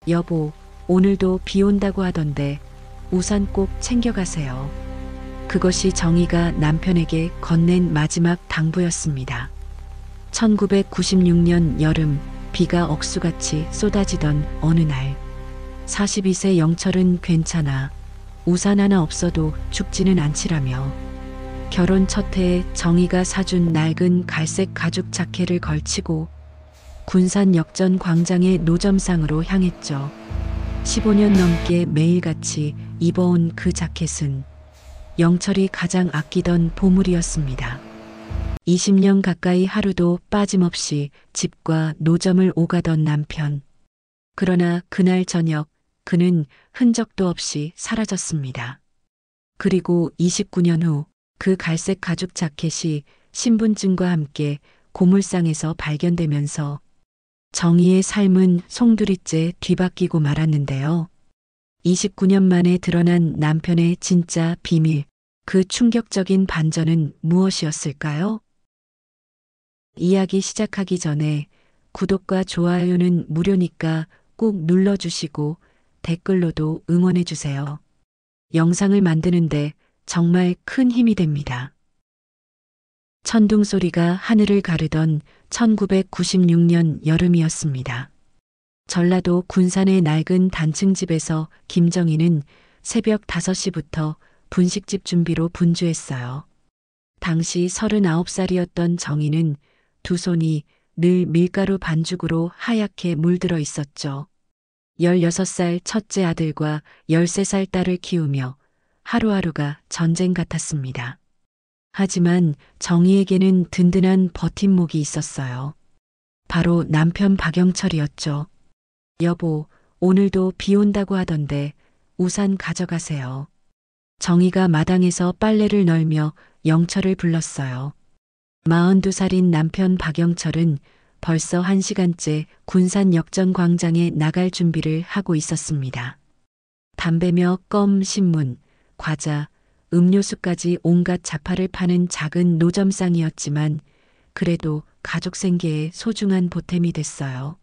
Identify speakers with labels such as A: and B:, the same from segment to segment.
A: 여보, 오늘도 비 온다고 하던데 우산 꼭 챙겨가세요. 그것이 정희가 남편에게 건넨 마지막 당부였습니다. 1996년 여름, 비가 억수같이 쏟아지던 어느 날, 42세 영철은 괜찮아, 우산 하나 없어도 죽지는 않지라며 결혼 첫 해에 정희가 사준 낡은 갈색 가죽 자켓을 걸치고 군산 역전 광장의 노점상으로 향했죠. 15년 넘게 매일같이 입어온 그 자켓은 영철이 가장 아끼던 보물이었습니다. 20년 가까이 하루도 빠짐없이 집과 노점을 오가던 남편. 그러나 그날 저녁 그는 흔적도 없이 사라졌습니다. 그리고 29년 후 그 갈색 가죽 자켓이 신분증과 함께 고물상에서 발견되면서 정희의 삶은 송두리째 뒤바뀌고 말았는데요. 29년 만에 드러난 남편의 진짜 비밀, 그 충격적인 반전은 무엇이었을까요? 이야기 시작하기 전에 구독과 좋아요는 무료니까 꼭 눌러주시고 댓글로도 응원해주세요. 영상을 만드는데 정말 큰 힘이 됩니다. 천둥 소리가 하늘을 가르던 1996년 여름이었습니다. 전라도 군산의 낡은 단층 집에서 김정희는 새벽 5시부터 분식집 준비로 분주했어요. 당시 39살이었던 정희는 두 손이 늘 밀가루 반죽으로 하얗게 물들어 있었죠. 16살 첫째 아들과 13살 딸을 키우며 하루하루가 전쟁 같았습니다. 하지만 정희에게는 든든한 버팀목이 있었어요. 바로 남편 박영철이었죠. 여보, 오늘도 비 온다고 하던데 우산 가져가세요. 정희가 마당에서 빨래를 널며 영철을 불렀어요. 42살인 남편 박영철은 벌써 1시간째 군산 역전 광장에 나갈 준비를 하고 있었습니다. 담배며 껌, 신문, 과자, 음료수까지 온갖 자파를 파는 작은 노점상이었지만 그래도 가족 생계에 소중한 보탬이 됐어요.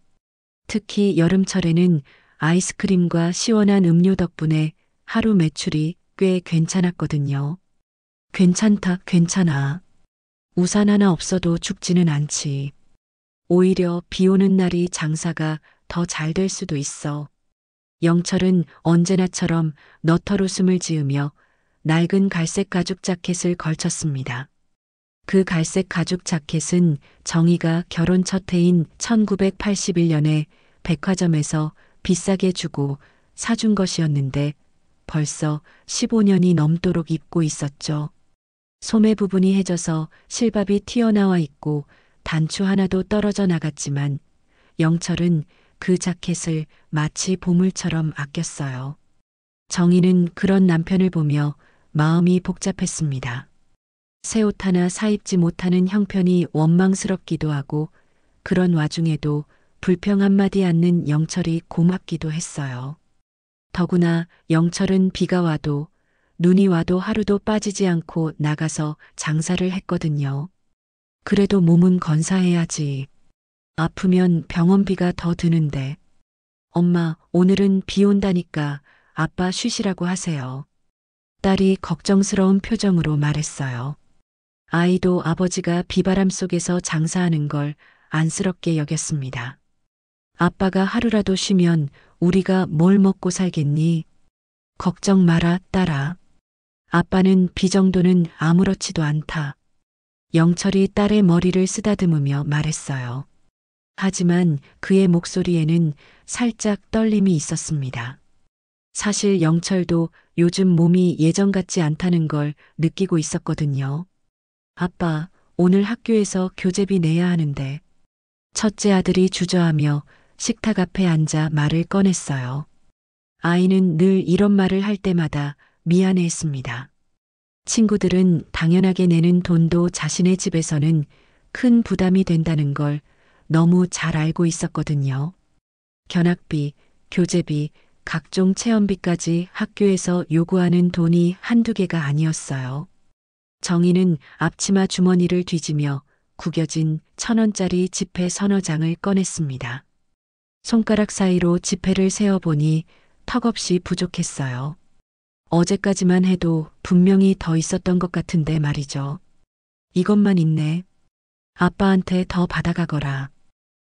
A: 특히 여름철에는 아이스크림과 시원한 음료 덕분에 하루 매출이 꽤 괜찮았거든요. 괜찮다, 괜찮아. 우산 하나 없어도 죽지는 않지. 오히려 비 오는 날이 장사가 더 잘 될 수도 있어. 영철은 언제나처럼 너털웃음을 지으며 낡은 갈색 가죽 자켓을 걸쳤습니다. 그 갈색 가죽 자켓은 정희가 결혼 첫 해인 1981년에 백화점에서 비싸게 주고 사준 것이었는데 벌써 15년이 넘도록 입고 있었죠. 소매 부분이 해져서 실밥이 튀어나와 있고 단추 하나도 떨어져 나갔지만 영철은 그 자켓을 마치 보물처럼 아꼈어요. 정희는 그런 남편을 보며 마음이 복잡했습니다. 새 옷 하나 사입지 못하는 형편이 원망스럽기도 하고 그런 와중에도 불평 한마디 않는 영철이 고맙기도 했어요. 더구나 영철은 비가 와도 눈이 와도 하루도 빠지지 않고 나가서 장사를 했거든요. 그래도 몸은 건사해야지. 아프면 병원비가 더 드는데. 엄마, 오늘은 비 온다니까 아빠 쉬시라고 하세요. 딸이 걱정스러운 표정으로 말했어요. 아이도 아버지가 비바람 속에서 장사하는 걸 안쓰럽게 여겼습니다. 아빠가 하루라도 쉬면 우리가 뭘 먹고 살겠니? 걱정 마라, 딸아. 아빠는 비 정도는 아무렇지도 않다. 영철이 딸의 머리를 쓰다듬으며 말했어요. 하지만 그의 목소리에는 살짝 떨림이 있었습니다. 사실 영철도 요즘 몸이 예전 같지 않다는 걸 느끼고 있었거든요. 아빠, 오늘 학교에서 교재비 내야 하는데. 첫째 아들이 주저하며 식탁 앞에 앉아 말을 꺼냈어요. 아이는 늘 이런 말을 할 때마다 미안해했습니다. 친구들은 당연하게 내는 돈도 자신의 집에서는 큰 부담이 된다는 걸 너무 잘 알고 있었거든요. 견학비, 교재비, 각종 체험비까지 학교에서 요구하는 돈이 한두 개가 아니었어요. 정희는 앞치마 주머니를 뒤지며 구겨진 1,000원짜리 지폐 서너 장을 꺼냈습니다. 손가락 사이로 지폐를 세어보니 턱없이 부족했어요. 어제까지만 해도 분명히 더 있었던 것 같은데 말이죠. 이것만 있네. 아빠한테 더 받아가거라.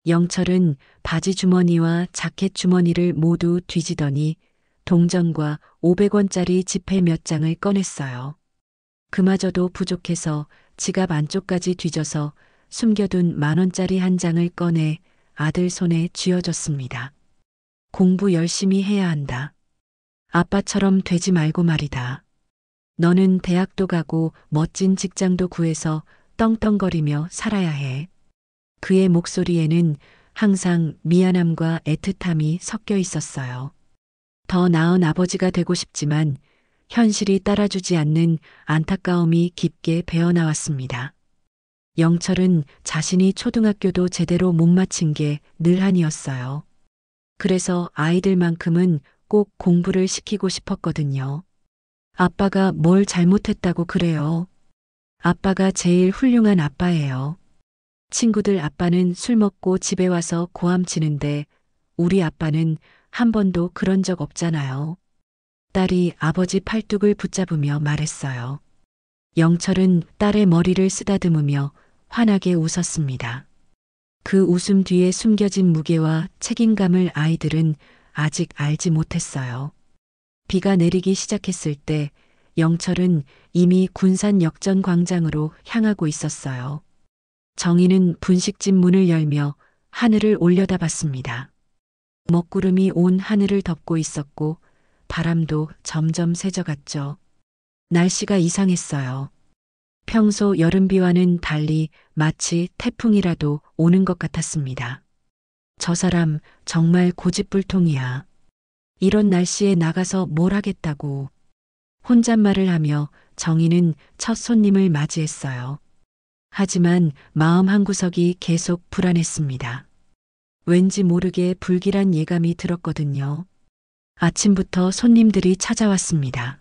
A: 영철은 바지 주머니와 자켓 주머니를 모두 뒤지더니 동전과 500원짜리 지폐 몇 장을 꺼냈어요. 그마저도 부족해서 지갑 안쪽까지 뒤져서 숨겨둔 10,000원짜리 한 장을 꺼내 아들 손에 쥐어줬습니다. 공부 열심히 해야 한다. 아빠처럼 되지 말고 말이다. 너는 대학도 가고 멋진 직장도 구해서 떵떵거리며 살아야 해. 그의 목소리에는 항상 미안함과 애틋함이 섞여 있었어요. 더 나은 아버지가 되고 싶지만 현실이 따라주지 않는 안타까움이 깊게 배어나왔습니다. 영철은 자신이 초등학교도 제대로 못 마친 게 늘 한이었어요. 그래서 아이들만큼은 꼭 공부를 시키고 싶었거든요. 아빠가 뭘 잘못했다고 그래요. 아빠가 제일 훌륭한 아빠예요. 친구들 아빠는 술 먹고 집에 와서 고함치는데 우리 아빠는 한 번도 그런 적 없잖아요. 딸이 아버지 팔뚝을 붙잡으며 말했어요. 영철은 딸의 머리를 쓰다듬으며 환하게 웃었습니다. 그 웃음 뒤에 숨겨진 무게와 책임감을 아이들은 아직 알지 못했어요. 비가 내리기 시작했을 때 영철은 이미 군산 역전 광장으로 향하고 있었어요. 정희는 분식집 문을 열며 하늘을 올려다봤습니다. 먹구름이 온 하늘을 덮고 있었고 바람도 점점 세져갔죠. 날씨가 이상했어요. 평소 여름비와는 달리 마치 태풍이라도 오는 것 같았습니다. 저 사람 정말 고집불통이야. 이런 날씨에 나가서 뭘 하겠다고. 혼잣말을 하며 정희는 첫 손님을 맞이했어요. 하지만 마음 한구석이 계속 불안했습니다. 왠지 모르게 불길한 예감이 들었거든요. 아침부터 손님들이 찾아왔습니다.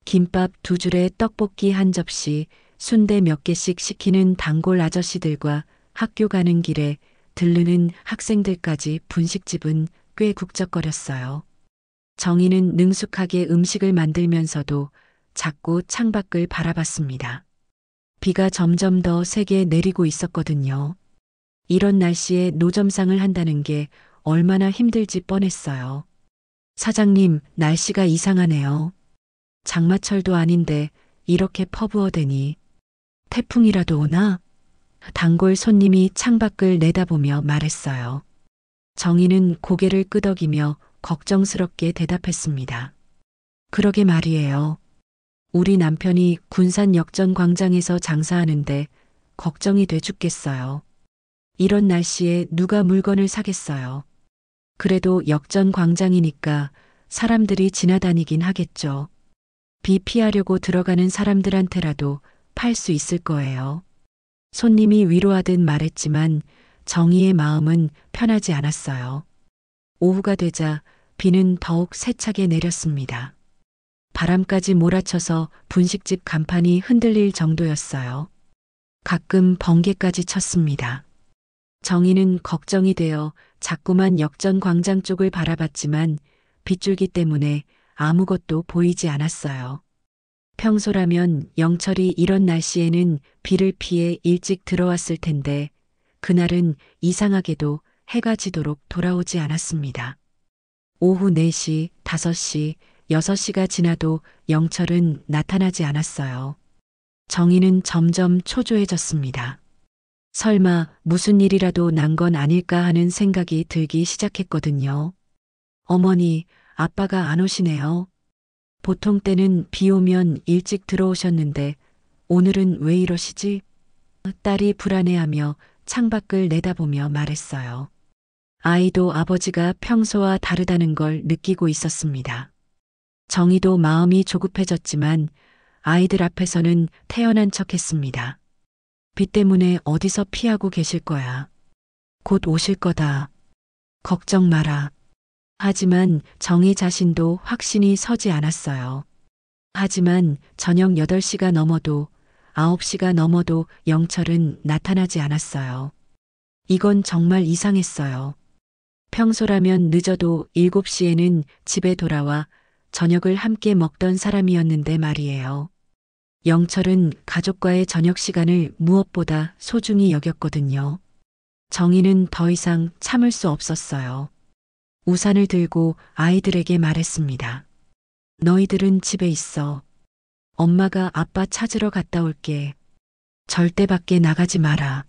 A: 김밥 2줄에 떡볶이 1접시, 순대 몇 개씩 시키는 단골 아저씨들과 학교 가는 길에 들르는 학생들까지 분식집은 꽤 국적거렸어요. 정희는 능숙하게 음식을 만들면서도 자꾸 창밖을 바라봤습니다. 비가 점점 더 세게 내리고 있었거든요. 이런 날씨에 노점상을 한다는 게 얼마나 힘들지 뻔했어요. 사장님, 날씨가 이상하네요. 장마철도 아닌데 이렇게 퍼부어대니 태풍이라도 오나? 단골 손님이 창밖을 내다보며 말했어요. 정희는 고개를 끄덕이며 걱정스럽게 대답했습니다. 그러게 말이에요. 우리 남편이 군산 역전 광장에서 장사하는데 걱정이 돼 죽겠어요. 이런 날씨에 누가 물건을 사겠어요. 그래도 역전 광장이니까 사람들이 지나다니긴 하겠죠. 비 피하려고 들어가는 사람들한테라도 팔 수 있을 거예요. 손님이 위로하듯 말했지만 정희의 마음은 편하지 않았어요. 오후가 되자 비는 더욱 세차게 내렸습니다. 바람까지 몰아쳐서 분식집 간판이 흔들릴 정도였어요. 가끔 번개까지 쳤습니다. 정희는 걱정이 되어 자꾸만 역전 광장 쪽을 바라봤지만 빗줄기 때문에 아무것도 보이지 않았어요. 평소라면 영철이 이런 날씨에는 비를 피해 일찍 들어왔을 텐데 그날은 이상하게도 해가 지도록 돌아오지 않았습니다. 오후 4시, 5시, 6시가 지나도 영철은 나타나지 않았어요. 정희는 점점 초조해졌습니다. 설마 무슨 일이라도 난 건 아닐까 하는 생각이 들기 시작했거든요. 어머니, 아빠가 안 오시네요. 보통 때는 비 오면 일찍 들어오셨는데 오늘은 왜 이러시지? 딸이 불안해하며 창밖을 내다보며 말했어요. 아이도 아버지가 평소와 다르다는 걸 느끼고 있었습니다. 정희도 마음이 조급해졌지만 아이들 앞에서는 태연한 척했습니다. 비 때문에 어디서 피하고 계실 거야. 곧 오실 거다. 걱정 마라. 하지만 정희 자신도 확신이 서지 않았어요. 하지만 저녁 8시가 넘어도 9시가 넘어도 영철은 나타나지 않았어요. 이건 정말 이상했어요. 평소라면 늦어도 7시에는 집에 돌아와 저녁을 함께 먹던 사람이었는데 말이에요. 영철은 가족과의 저녁 시간을 무엇보다 소중히 여겼거든요. 정희는 더 이상 참을 수 없었어요. 우산을 들고 아이들에게 말했습니다. 너희들은 집에 있어. 엄마가 아빠 찾으러 갔다 올게. 절대 밖에 나가지 마라.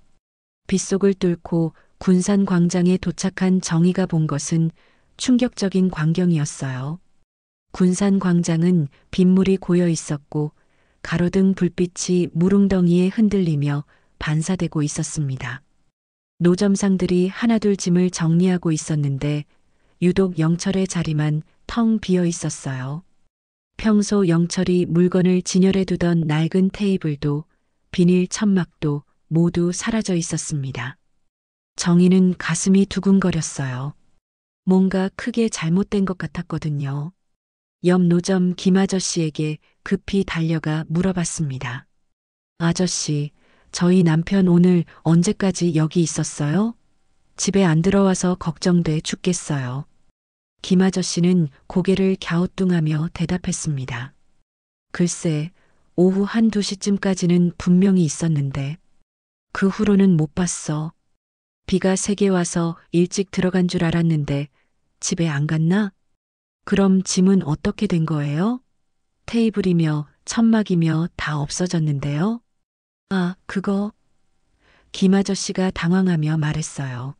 A: 빗속을 뚫고 군산 광장에 도착한 정희가 본 것은 충격적인 광경이었어요. 군산 광장은 빗물이 고여 있었고 가로등 불빛이 무릉덩이에 흔들리며 반사되고 있었습니다. 노점상들이 하나둘 짐을 정리하고 있었는데 유독 영철의 자리만 텅 비어 있었어요. 평소 영철이 물건을 진열해 두던 낡은 테이블도 비닐 천막도 모두 사라져 있었습니다. 정희는 가슴이 두근거렸어요. 뭔가 크게 잘못된 것 같았거든요. 옆 노점 김 아저씨에게 급히 달려가 물어봤습니다. 아저씨, 저희 남편 오늘 언제까지 여기 있었어요? 집에 안 들어와서 걱정돼 죽겠어요. 김 아저씨는 고개를 갸우뚱하며 대답했습니다. 글쎄, 오후 1, 2시쯤까지는 분명히 있었는데 그 후로는 못 봤어. 비가 세게 와서 일찍 들어간 줄 알았는데 집에 안 갔나? 그럼 짐은 어떻게 된 거예요? 테이블이며 천막이며 다 없어졌는데요. 아, 그거. 김 아저씨가 당황하며 말했어요.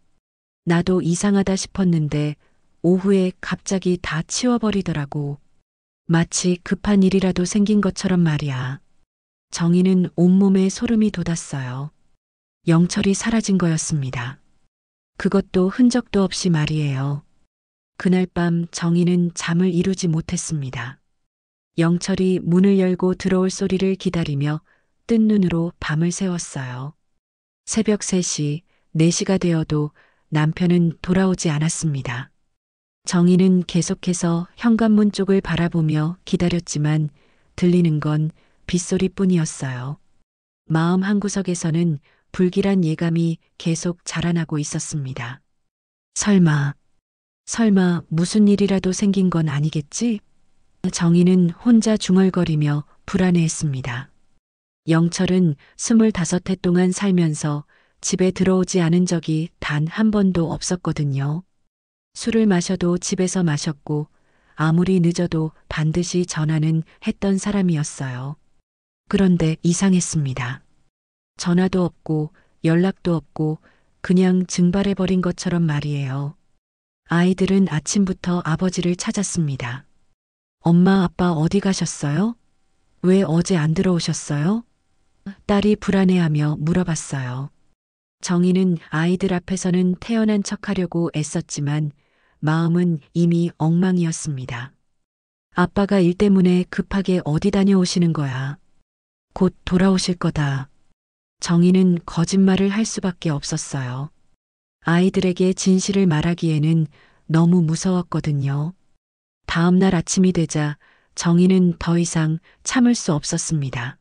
A: 나도 이상하다 싶었는데 오후에 갑자기 다 치워버리더라고. 마치 급한 일이라도 생긴 것처럼 말이야. 정희는 온몸에 소름이 돋았어요. 영철이 사라진 거였습니다. 그것도 흔적도 없이 말이에요. 그날 밤 정희는 잠을 이루지 못했습니다. 영철이 문을 열고 들어올 소리를 기다리며 뜬 눈으로 밤을 새웠어요. 새벽 3시, 4시가 되어도 남편은 돌아오지 않았습니다. 정희는 계속해서 현관문 쪽을 바라보며 기다렸지만 들리는 건 빗소리뿐이었어요. 마음 한구석에서는 불길한 예감이 계속 자라나고 있었습니다. 설마 무슨 일이라도 생긴 건 아니겠지? 정희는 혼자 중얼거리며 불안해했습니다. 영철은 25해 동안 살면서 집에 들어오지 않은 적이 단 한 번도 없었거든요. 술을 마셔도 집에서 마셨고 아무리 늦어도 반드시 전화는 했던 사람이었어요. 그런데 이상했습니다. 전화도 없고 연락도 없고 그냥 증발해버린 것처럼 말이에요. 아이들은 아침부터 아버지를 찾았습니다. 엄마, 아빠 어디 가셨어요? 왜 어제 안 들어오셨어요? 딸이 불안해하며 물어봤어요. 정희는 아이들 앞에서는 태연한 척하려고 애썼지만 마음은 이미 엉망이었습니다. 아빠가 일 때문에 급하게 어디 다녀오시는 거야. 곧 돌아오실 거다. 정희는 거짓말을 할 수밖에 없었어요. 아이들에게 진실을 말하기에는 너무 무서웠거든요. 다음 날 아침이 되자 정희는 더 이상 참을 수 없었습니다.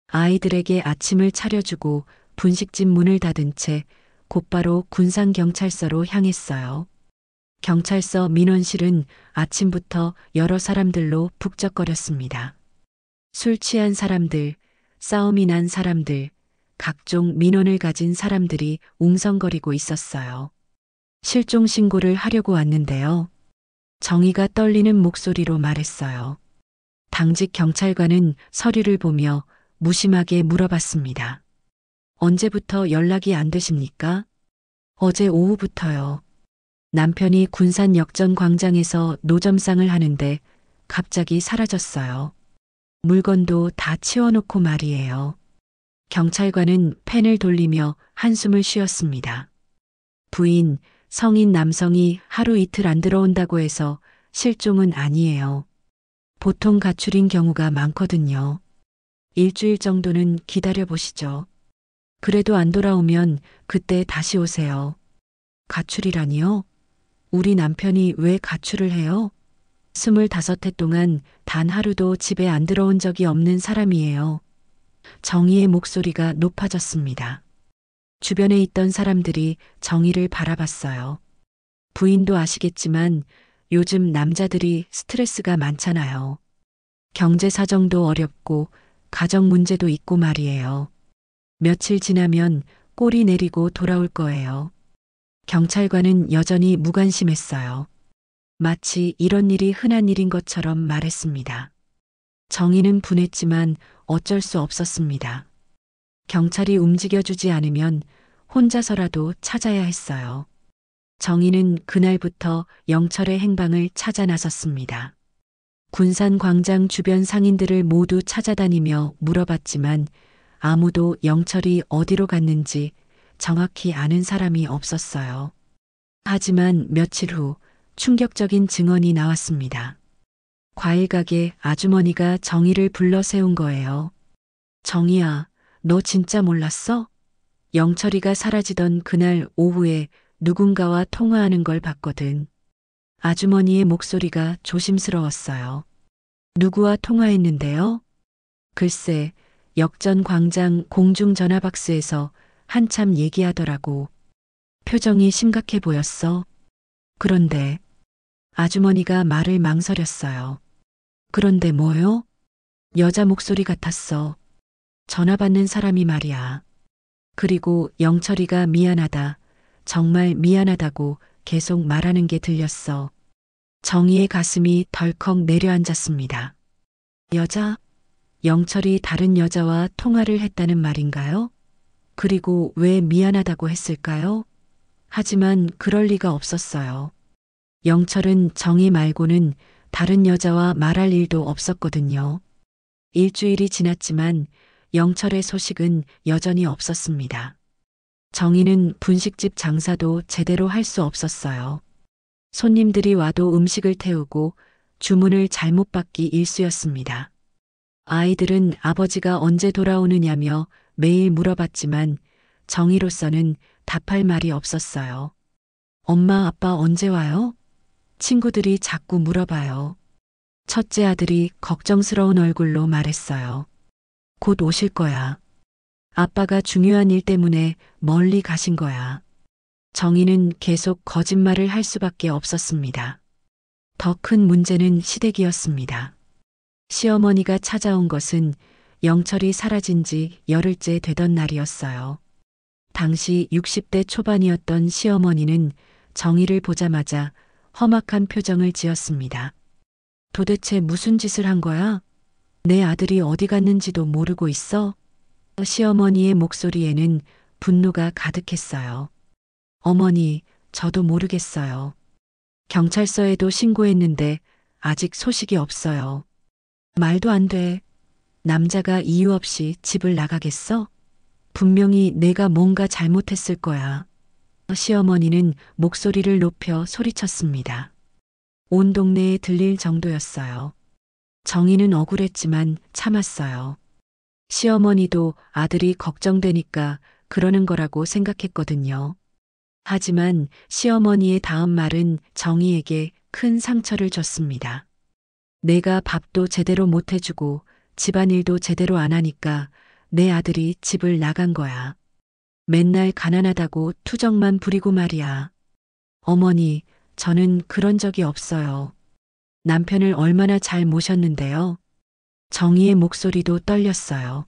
A: 아이들에게 아침을 차려주고 분식집 문을 닫은 채 곧바로 군산경찰서로 향했어요. 경찰서 민원실은 아침부터 여러 사람들로 북적거렸습니다. 술 취한 사람들, 싸움이 난 사람들, 각종 민원을 가진 사람들이 웅성거리고 있었어요. 실종 신고를 하려고 왔는데요. 정희가 떨리는 목소리로 말했어요. 당직 경찰관은 서류를 보며 무심하게 물어봤습니다. 언제부터 연락이 안 되십니까? 어제 오후부터요. 남편이 군산 역전 광장에서 노점상을 하는데 갑자기 사라졌어요. 물건도 다 치워놓고 말이에요. 경찰관은 펜을 돌리며 한숨을 쉬었습니다. 부인, 성인 남성이 하루 이틀 안 들어온다고 해서 실종은 아니에요. 보통 가출인 경우가 많거든요. 일주일 정도는 기다려보시죠. 그래도 안 돌아오면 그때 다시 오세요. 가출이라니요? 우리 남편이 왜 가출을 해요? 25해 동안 단 하루도 집에 안 들어온 적이 없는 사람이에요. 정희의 목소리가 높아졌습니다. 주변에 있던 사람들이 정희를 바라봤어요. 부인도 아시겠지만 요즘 남자들이 스트레스가 많잖아요. 경제 사정도 어렵고 가정 문제도 있고 말이에요. 며칠 지나면 꼬리 내리고 돌아올 거예요. 경찰관은 여전히 무관심했어요. 마치 이런 일이 흔한 일인 것처럼 말했습니다. 정의는 분했지만 어쩔 수 없었습니다. 경찰이 움직여주지 않으면 혼자서라도 찾아야 했어요. 정의는 그날부터 영철의 행방을 찾아 나섰습니다. 군산 광장 주변 상인들을 모두 찾아다니며 물어봤지만 아무도 영철이 어디로 갔는지 정확히 아는 사람이 없었어요. 하지만 며칠 후 충격적인 증언이 나왔습니다. 과일 가게 아주머니가 정의를 불러 세운 거예요. 정의야, 너 진짜 몰랐어? 영철이가 사라지던 그날 오후에 누군가와 통화하는 걸 봤거든. 아주머니의 목소리가 조심스러웠어요. 누구와 통화했는데요? 글쎄, 역전 광장 공중전화박스에서 한참 얘기하더라고. 표정이 심각해 보였어. 그런데 아주머니가 말을 망설였어요. 그런데 뭐요? 여자 목소리 같았어. 전화 받는 사람이 말이야. 그리고 영철이가 미안하다, 정말 미안하다고 계속 말하는 게 들렸어. 정희의 가슴이 덜컥 내려앉았습니다. 여자? 영철이 다른 여자와 통화를 했다는 말인가요? 그리고 왜 미안하다고 했을까요? 하지만 그럴 리가 없었어요. 영철은 정희 말고는 다른 여자와 말할 일도 없었거든요. 일주일이 지났지만 영철의 소식은 여전히 없었습니다. 정희는 분식집 장사도 제대로 할 수 없었어요. 손님들이 와도 음식을 태우고 주문을 잘못 받기 일쑤였습니다. 아이들은 아버지가 언제 돌아오느냐며 매일 물어봤지만 정희로서는 답할 말이 없었어요. 엄마, 아빠 언제 와요? 친구들이 자꾸 물어봐요. 첫째 아들이 걱정스러운 얼굴로 말했어요. 곧 오실 거야. 아빠가 중요한 일 때문에 멀리 가신 거야. 정희는 계속 거짓말을 할 수밖에 없었습니다. 더 큰 문제는 시댁이었습니다. 시어머니가 찾아온 것은 영철이 사라진 지 열흘째 되던 날이었어요. 당시 60대 초반이었던 시어머니는 정희를 보자마자 험악한 표정을 지었습니다. 도대체 무슨 짓을 한 거야? 내 아들이 어디 갔는지도 모르고 있어? 시어머니의 목소리에는 분노가 가득했어요. 어머니, 저도 모르겠어요. 경찰서에도 신고했는데 아직 소식이 없어요. 말도 안 돼. 남자가 이유 없이 집을 나가겠어? 분명히 내가 뭔가 잘못했을 거야. 시어머니는 목소리를 높여 소리쳤습니다. 온 동네에 들릴 정도였어요. 정희는 억울했지만 참았어요. 시어머니도 아들이 걱정되니까 그러는 거라고 생각했거든요. 하지만 시어머니의 다음 말은 정희에게 큰 상처를 줬습니다. 내가 밥도 제대로 못 해주고 집안일도 제대로 안 하니까 내 아들이 집을 나간 거야. 맨날 가난하다고 투정만 부리고 말이야. 어머니, 저는 그런 적이 없어요. 남편을 얼마나 잘 모셨는데요. 정희의 목소리도 떨렸어요.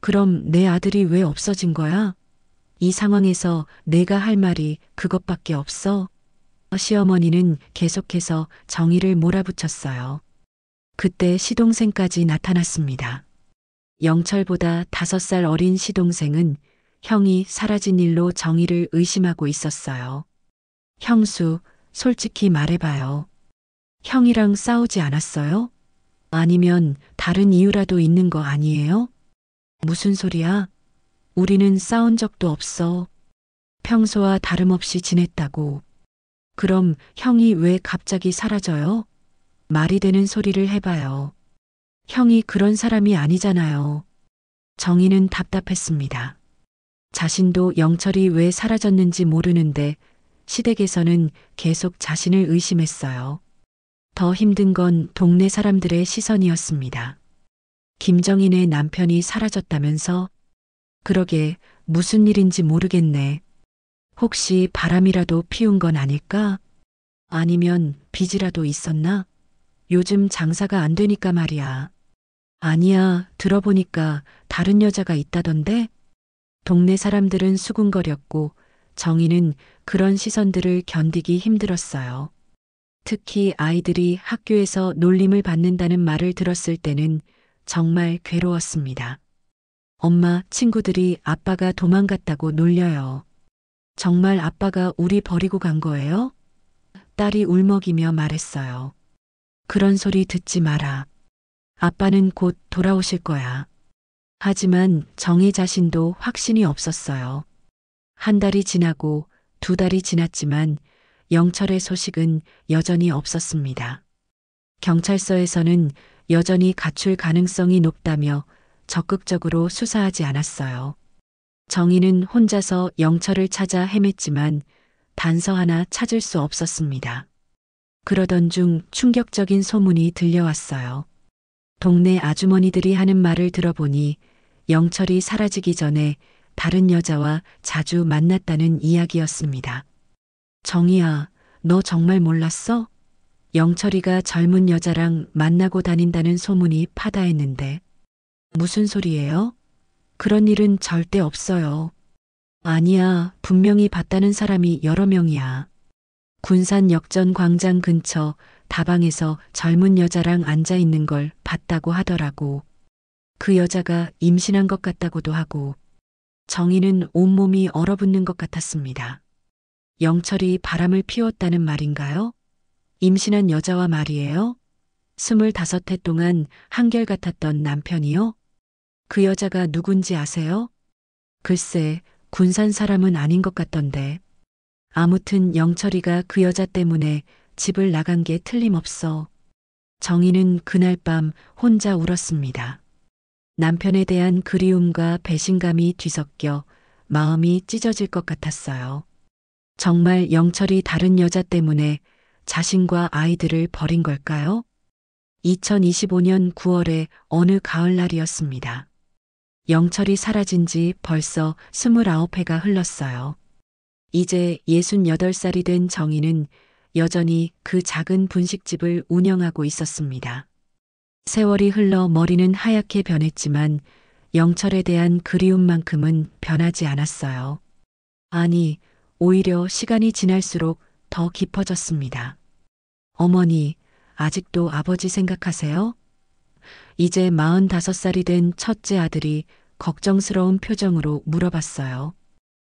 A: 그럼 내 아들이 왜 없어진 거야? 이 상황에서 내가 할 말이 그것밖에 없어? 시어머니는 계속해서 정희를 몰아붙였어요. 그때 시동생까지 나타났습니다. 영철보다 5살 어린 시동생은 형이 사라진 일로 정희를 의심하고 있었어요. 형수, 솔직히 말해봐요. 형이랑 싸우지 않았어요? 아니면 다른 이유라도 있는 거 아니에요? 무슨 소리야? 우리는 싸운 적도 없어. 평소와 다름없이 지냈다고. 그럼 형이 왜 갑자기 사라져요? 말이 되는 소리를 해봐요. 형이 그런 사람이 아니잖아요. 정희는 답답했습니다. 자신도 영철이 왜 사라졌는지 모르는데 시댁에서는 계속 자신을 의심했어요. 더 힘든 건 동네 사람들의 시선이었습니다. 김정인의 남편이 사라졌다면서? 그러게 무슨 일인지 모르겠네. 혹시 바람이라도 피운 건 아닐까? 아니면 빚이라도 있었나? 요즘 장사가 안 되니까 말이야. 아니야, 들어보니까 다른 여자가 있다던데? 동네 사람들은 수군거렸고 정희는 그런 시선들을 견디기 힘들었어요. 특히 아이들이 학교에서 놀림을 받는다는 말을 들었을 때는 정말 괴로웠습니다. 엄마, 친구들이 아빠가 도망갔다고 놀려요. 정말 아빠가 우리 버리고 간 거예요? 딸이 울먹이며 말했어요. 그런 소리 듣지 마라. 아빠는 곧 돌아오실 거야. 하지만 정희 자신도 확신이 없었어요. 한 달이 지나고 두 달이 지났지만 영철의 소식은 여전히 없었습니다. 경찰서에서는 여전히 가출 가능성이 높다며 적극적으로 수사하지 않았어요. 정희는 혼자서 영철을 찾아 헤맸지만 단서 하나 찾을 수 없었습니다. 그러던 중 충격적인 소문이 들려왔어요. 동네 아주머니들이 하는 말을 들어보니 영철이 사라지기 전에 다른 여자와 자주 만났다는 이야기였습니다. 정희야, 너 정말 몰랐어? 영철이가 젊은 여자랑 만나고 다닌다는 소문이 파다했는데. 무슨 소리예요? 그런 일은 절대 없어요. 아니야, 분명히 봤다는 사람이 여러 명이야. 군산 역전 광장 근처 다방에서 젊은 여자랑 앉아 있는 걸 봤다고 하더라고. 그 여자가 임신한 것 같다고도 하고. 정희는 온몸이 얼어붙는 것 같았습니다. 영철이 바람을 피웠다는 말인가요? 임신한 여자와 말이에요? 25해 동안 한결같았던 남편이요? 그 여자가 누군지 아세요? 글쎄, 군산 사람은 아닌 것 같던데. 아무튼 영철이가 그 여자 때문에 집을 나간 게 틀림없어. 정희는 그날 밤 혼자 울었습니다. 남편에 대한 그리움과 배신감이 뒤섞여 마음이 찢어질 것 같았어요. 정말 영철이 다른 여자 때문에 자신과 아이들을 버린 걸까요? 2025년 9월의 어느 가을날이었습니다. 영철이 사라진 지 벌써 29해가 흘렀어요. 이제 68살이 된 정희는 여전히 그 작은 분식집을 운영하고 있었습니다. 세월이 흘러 머리는 하얗게 변했지만 영철에 대한 그리움만큼은 변하지 않았어요. 아니, 오히려 시간이 지날수록 더 깊어졌습니다. 어머니, 아직도 아버지 생각하세요? 이제 45살이 된 첫째 아들이 걱정스러운 표정으로 물어봤어요.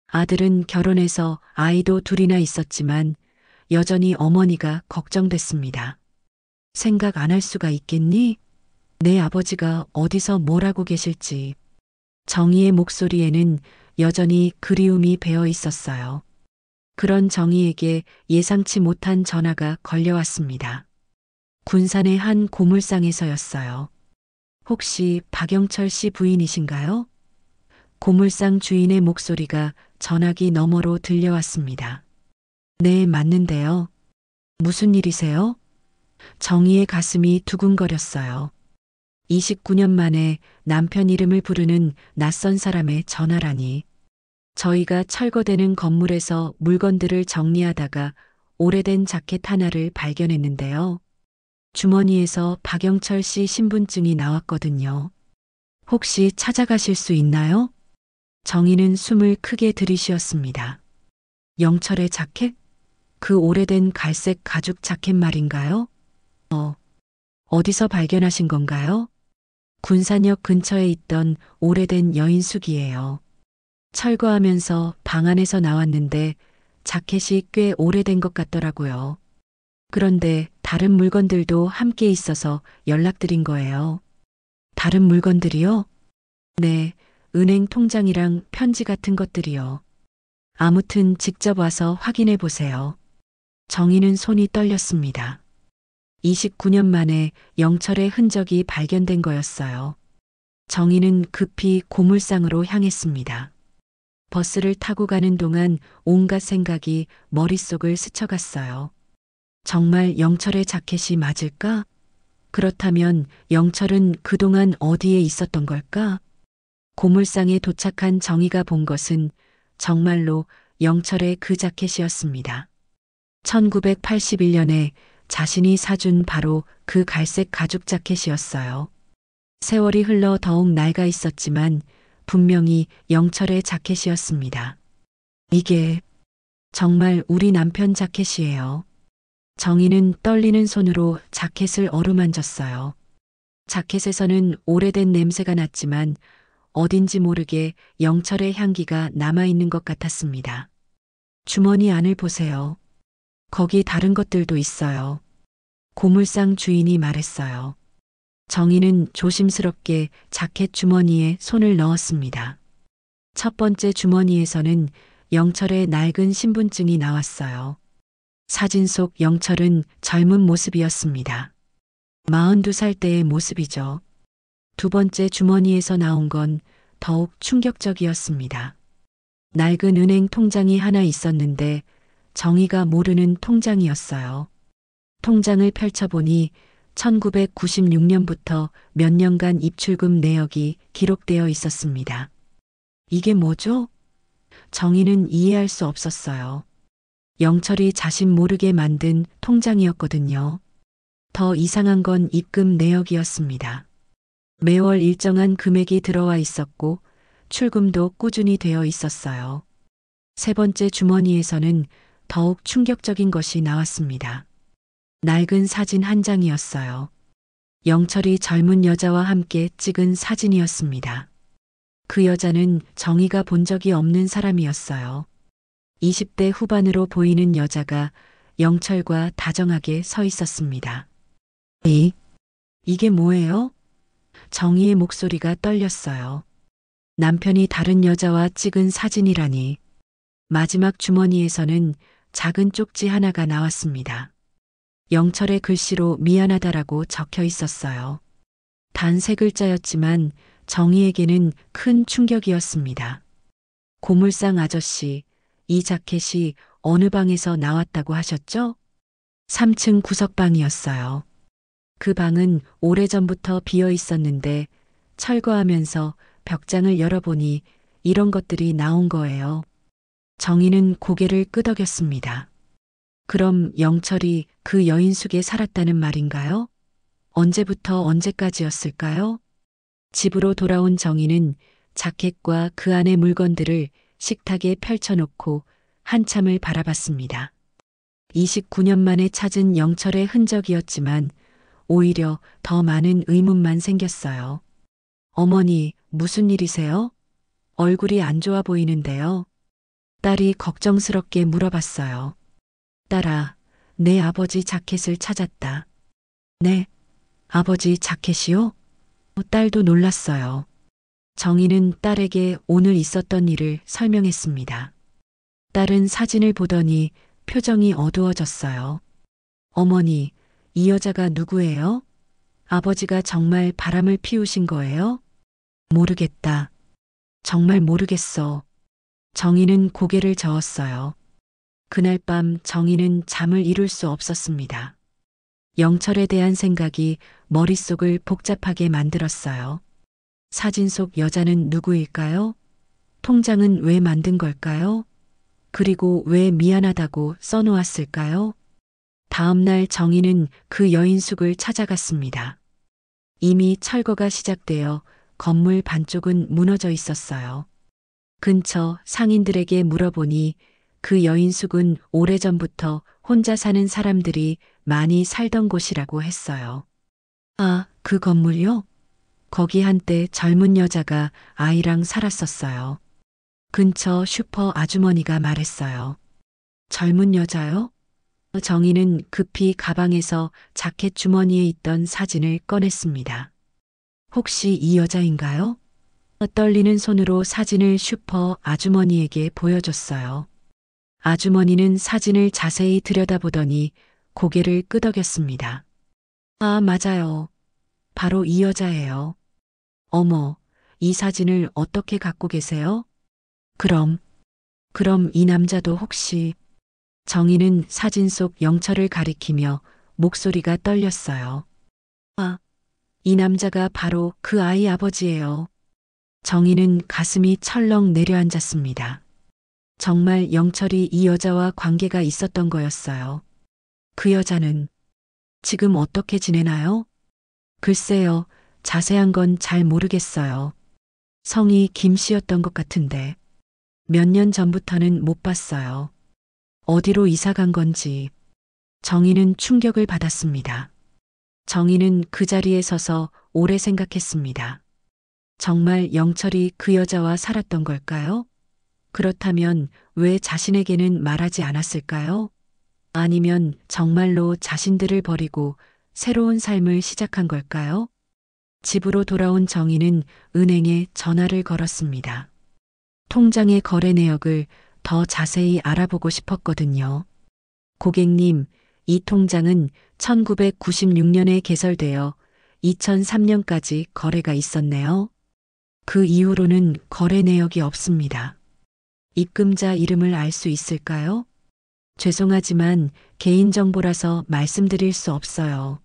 A: 아들은 결혼해서 아이도 둘이나 있었지만 여전히 어머니가 걱정됐습니다. 생각 안 할 수가 있겠니? 내 아버지가 어디서 뭘 하고 계실지. 정희의 목소리에는 여전히 그리움이 배어 있었어요. 그런 정희에게 예상치 못한 전화가 걸려왔습니다. 군산의 한 고물상에서였어요. 혹시 박영철 씨 부인이신가요? 고물상 주인의 목소리가 전화기 너머로 들려왔습니다. 네, 맞는데요. 무슨 일이세요? 정희의 가슴이 두근거렸어요. 29년 만에 남편 이름을 부르는 낯선 사람의 전화라니. 저희가 철거되는 건물에서 물건들을 정리하다가 오래된 자켓 하나를 발견했는데요. 주머니에서 박영철 씨 신분증이 나왔거든요. 혹시 찾아가실 수 있나요? 정희는 숨을 크게 들이쉬었습니다. 영철의 자켓? 그 오래된 갈색 가죽 자켓 말인가요? 어디서 발견하신 건가요? 군산역 근처에 있던 오래된 여인숙이에요. 철거하면서 방 안에서 나왔는데 자켓이 꽤 오래된 것 같더라고요. 그런데 다른 물건들도 함께 있어서 연락드린 거예요. 다른 물건들이요? 네, 은행 통장이랑 편지 같은 것들이요. 아무튼 직접 와서 확인해 보세요. 정희는 손이 떨렸습니다. 29년 만에 영철의 흔적이 발견된 거였어요. 정희는 급히 고물상으로 향했습니다. 버스를 타고 가는 동안 온갖 생각이 머릿속을 스쳐갔어요. 정말 영철의 자켓이 맞을까? 그렇다면 영철은 그동안 어디에 있었던 걸까? 고물상에 도착한 정희가 본 것은 정말로 영철의 그 자켓이었습니다. 1981년에 자신이 사준 바로 그 갈색 가죽 자켓이었어요. 세월이 흘러 더욱 낡아 있었지만 분명히 영철의 자켓이었습니다. 이게 정말 우리 남편 자켓이에요. 정희는 떨리는 손으로 자켓을 어루만졌어요. 자켓에서는 오래된 냄새가 났지만 어딘지 모르게 영철의 향기가 남아있는 것 같았습니다. 주머니 안을 보세요. 거기 다른 것들도 있어요. 고물상 주인이 말했어요. 정희는 조심스럽게 자켓 주머니에 손을 넣었습니다. 첫 번째 주머니에서는 영철의 낡은 신분증이 나왔어요. 사진 속 영철은 젊은 모습이었습니다. 42살 때의 모습이죠. 두 번째 주머니에서 나온 건 더욱 충격적이었습니다. 낡은 은행 통장이 하나 있었는데 정희가 모르는 통장이었어요. 통장을 펼쳐보니 1996년부터 몇 년간 입출금 내역이 기록되어 있었습니다. 이게 뭐죠? 정희는 이해할 수 없었어요. 영철이 자신 모르게 만든 통장이었거든요. 더 이상한 건 입금 내역이었습니다. 매월 일정한 금액이 들어와 있었고 출금도 꾸준히 되어 있었어요. 세 번째 주머니에서는 더욱 충격적인 것이 나왔습니다. 낡은 사진 한 장이었어요. 영철이 젊은 여자와 함께 찍은 사진이었습니다. 그 여자는 정희가 본 적이 없는 사람이었어요. 20대 후반으로 보이는 여자가 영철과 다정하게 서 있었습니다. 이게 뭐예요? 정희의 목소리가 떨렸어요. 남편이 다른 여자와 찍은 사진이라니. 마지막 주머니에서는 작은 쪽지 하나가 나왔습니다. 영철의 글씨로 미안하다라고 적혀 있었어요. 단 세 글자였지만 정희에게는 큰 충격이었습니다. 고물상 아저씨, 이 자켓이 어느 방에서 나왔다고 하셨죠? 3층 구석방이었어요. 그 방은 오래전부터 비어 있었는데 철거하면서 벽장을 열어보니 이런 것들이 나온 거예요. 정희는 고개를 끄덕였습니다. 그럼 영철이 그 여인숙에 살았다는 말인가요? 언제부터 언제까지였을까요? 집으로 돌아온 정희는 자켓과 그 안의 물건들을 식탁에 펼쳐놓고 한참을 바라봤습니다. 29년 만에 찾은 영철의 흔적이었지만 오히려 더 많은 의문만 생겼어요. 어머니, 무슨 일이세요? 얼굴이 안 좋아 보이는데요. 딸이 걱정스럽게 물어봤어요. 딸아, 내 아버지 자켓을 찾았다. 네, 아버지 자켓이요? 딸도 놀랐어요. 정희는 딸에게 오늘 있었던 일을 설명했습니다. 딸은 사진을 보더니 표정이 어두워졌어요. 어머니, 이 여자가 누구예요? 아버지가 정말 바람을 피우신 거예요? 모르겠다. 정말 모르겠어. 정희는 고개를 저었어요. 그날 밤 정희는 잠을 이룰 수 없었습니다. 영철에 대한 생각이 머릿속을 복잡하게 만들었어요. 사진 속 여자는 누구일까요? 통장은 왜 만든 걸까요? 그리고 왜 미안하다고 써놓았을까요? 다음 날 정희는 그 여인숙을 찾아갔습니다. 이미 철거가 시작되어 건물 반쪽은 무너져 있었어요. 근처 상인들에게 물어보니 그 여인숙은 오래전부터 혼자 사는 사람들이 많이 살던 곳이라고 했어요. 아, 그 건물요? 거기 한때 젊은 여자가 아이랑 살았었어요. 근처 슈퍼 아주머니가 말했어요. 젊은 여자요? 정희는 급히 가방에서 자켓 주머니에 있던 사진을 꺼냈습니다. 혹시 이 여자인가요? 떨리는 손으로 사진을 슈퍼 아주머니에게 보여줬어요. 아주머니는 사진을 자세히 들여다보더니 고개를 끄덕였습니다. 아, 맞아요. 바로 이 여자예요. 어머, 이 사진을 어떻게 갖고 계세요? 그럼 이 남자도 혹시... 정희는 사진 속 영철을 가리키며 목소리가 떨렸어요. 아, 이 남자가 바로 그 아이 아버지예요. 정희는 가슴이 철렁 내려앉았습니다. 정말 영철이 이 여자와 관계가 있었던 거였어요. 그 여자는 지금 어떻게 지내나요? 글쎄요, 자세한 건 잘 모르겠어요. 성이 김 씨였던 것 같은데 몇 년 전부터는 못 봤어요. 어디로 이사 간 건지. 정희는 충격을 받았습니다. 정희는 그 자리에 서서 오래 생각했습니다. 정말 영철이 그 여자와 살았던 걸까요? 그렇다면 왜 자신에게는 말하지 않았을까요? 아니면 정말로 자신들을 버리고 새로운 삶을 시작한 걸까요? 집으로 돌아온 정희는 은행에 전화를 걸었습니다. 통장의 거래 내역을 더 자세히 알아보고 싶었거든요. 고객님, 이 통장은 1996년에 개설되어 2003년까지 거래가 있었네요. 그 이후로는 거래 내역이 없습니다. 입금자 이름을 알 수 있을까요? 죄송하지만 개인정보라서 말씀드릴 수 없어요.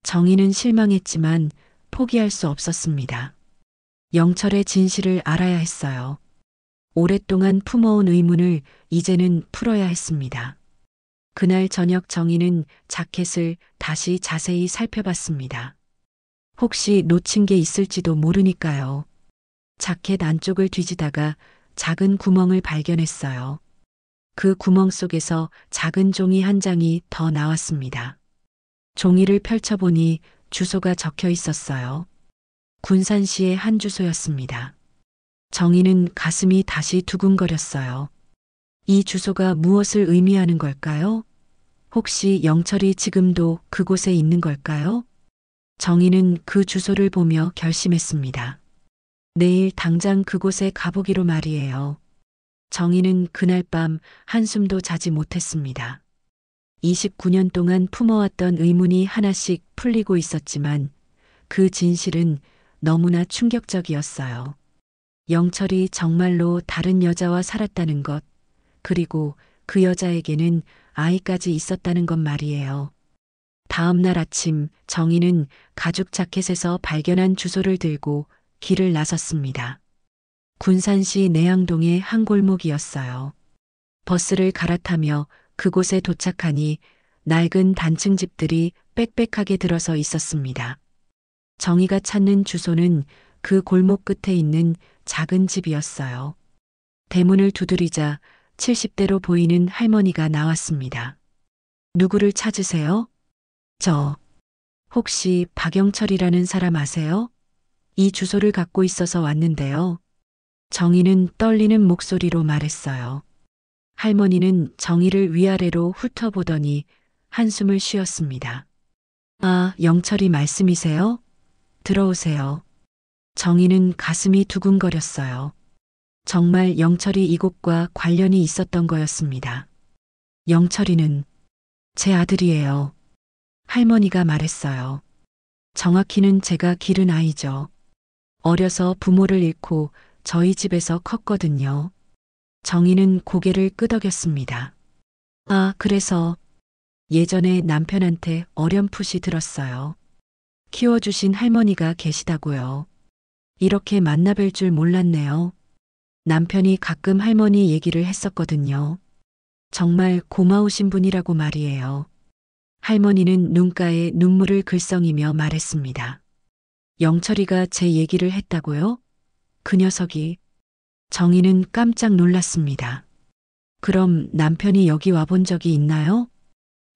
A: 정희는 실망했지만 포기할 수 없었습니다. 영철의 진실을 알아야 했어요. 오랫동안 품어온 의문을 이제는 풀어야 했습니다. 그날 저녁 정희는 자켓을 다시 자세히 살펴봤습니다. 혹시 놓친 게 있을지도 모르니까요. 자켓 안쪽을 뒤지다가 작은 구멍을 발견했어요. 그 구멍 속에서 작은 종이 한 장이 더 나왔습니다. 종이를 펼쳐보니 주소가 적혀 있었어요. 군산시의 한 주소였습니다. 정희는 가슴이 다시 두근거렸어요. 이 주소가 무엇을 의미하는 걸까요? 혹시 영철이 지금도 그곳에 있는 걸까요? 정희는 그 주소를 보며 결심했습니다. 내일 당장 그곳에 가보기로 말이에요. 정희는 그날 밤 한숨도 자지 못했습니다. 29년 동안 품어왔던 의문이 하나씩 풀리고 있었지만 그 진실은 너무나 충격적이었어요. 영철이 정말로 다른 여자와 살았다는 것, 그리고 그 여자에게는 아이까지 있었다는 것 말이에요. 다음 날 아침 정희는 가죽 자켓에서 발견한 주소를 들고 길을 나섰습니다. 군산시 내양동의 한 골목이었어요. 버스를 갈아타며 그곳에 도착하니 낡은 단층 집들이 빽빽하게 들어서 있었습니다. 정희가 찾는 주소는 그 골목 끝에 있는 작은 집이었어요. 대문을 두드리자 70대로 보이는 할머니가 나왔습니다. 누구를 찾으세요? 저, 혹시 박영철이라는 사람 아세요? 이 주소를 갖고 있어서 왔는데요. 정희는 떨리는 목소리로 말했어요. 할머니는 정희를 위아래로 훑어보더니 한숨을 쉬었습니다. 아, 영철이 말씀이세요? 들어오세요. 정희는 가슴이 두근거렸어요. 정말 영철이 이곳과 관련이 있었던 거였습니다. 영철이는 제 아들이에요. 할머니가 말했어요. 정확히는 제가 기른 아이죠. 어려서 부모를 잃고 저희 집에서 컸거든요. 정희는 고개를 끄덕였습니다. 아, 그래서 예전에 남편한테 어렴풋이 들었어요. 키워주신 할머니가 계시다고요. 이렇게 만나뵐 줄 몰랐네요. 남편이 가끔 할머니 얘기를 했었거든요. 정말 고마우신 분이라고 말이에요. 할머니는 눈가에 눈물을 글썽이며 말했습니다. 영철이가 제 얘기를 했다고요? 그 녀석이. 정희는 깜짝 놀랐습니다. 그럼 남편이 여기 와본 적이 있나요?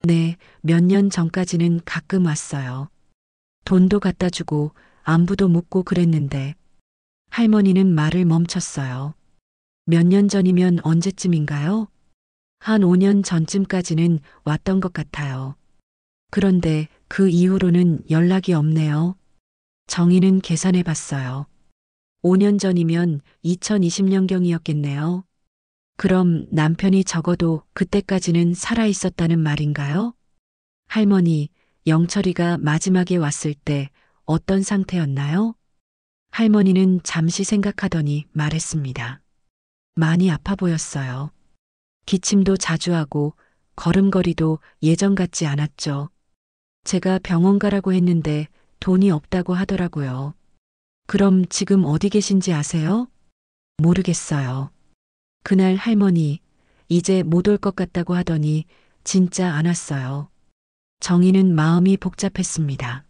A: 네, 몇 년 전까지는 가끔 왔어요. 돈도 갖다 주고 안부도 묻고 그랬는데 할머니는 말을 멈췄어요. 몇 년 전이면 언제쯤인가요? 한 5년 전쯤까지는 왔던 것 같아요. 그런데 그 이후로는 연락이 없네요. 정희는 계산해 봤어요. 5년 전이면 2020년경이었겠네요. 그럼 남편이 적어도 그때까지는 살아 있었다는 말인가요? 할머니, 영철이가 마지막에 왔을 때 어떤 상태였나요? 할머니는 잠시 생각하더니 말했습니다. 많이 아파 보였어요. 기침도 자주 하고 걸음걸이도 예전 같지 않았죠. 제가 병원 가라고 했는데 돈이 없다고 하더라고요. 그럼 지금 어디 계신지 아세요? 모르겠어요. 그날 할머니, 이제 못 올 것 같다고 하더니 진짜 안 왔어요. 정희는 마음이 복잡했습니다.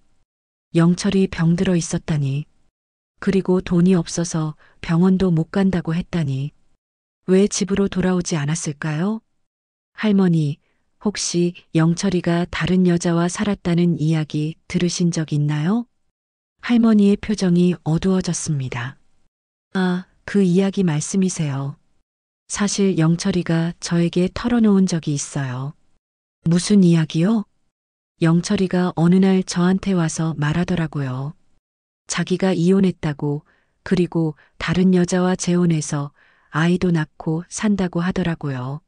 A: 영철이 병들어 있었다니. 그리고 돈이 없어서 병원도 못 간다고 했다니. 왜 집으로 돌아오지 않았을까요? 할머니, 혹시 영철이가 다른 여자와 살았다는 이야기 들으신 적 있나요? 할머니의 표정이 어두워졌습니다. 아, 그 이야기 말씀이세요. 사실 영철이가 저에게 털어놓은 적이 있어요. 무슨 이야기요? 영철이가 어느 날 저한테 와서 말하더라고요. 자기가 이혼했다고, 그리고 다른 여자와 재혼해서 아이도 낳고 산다고 하더라고요.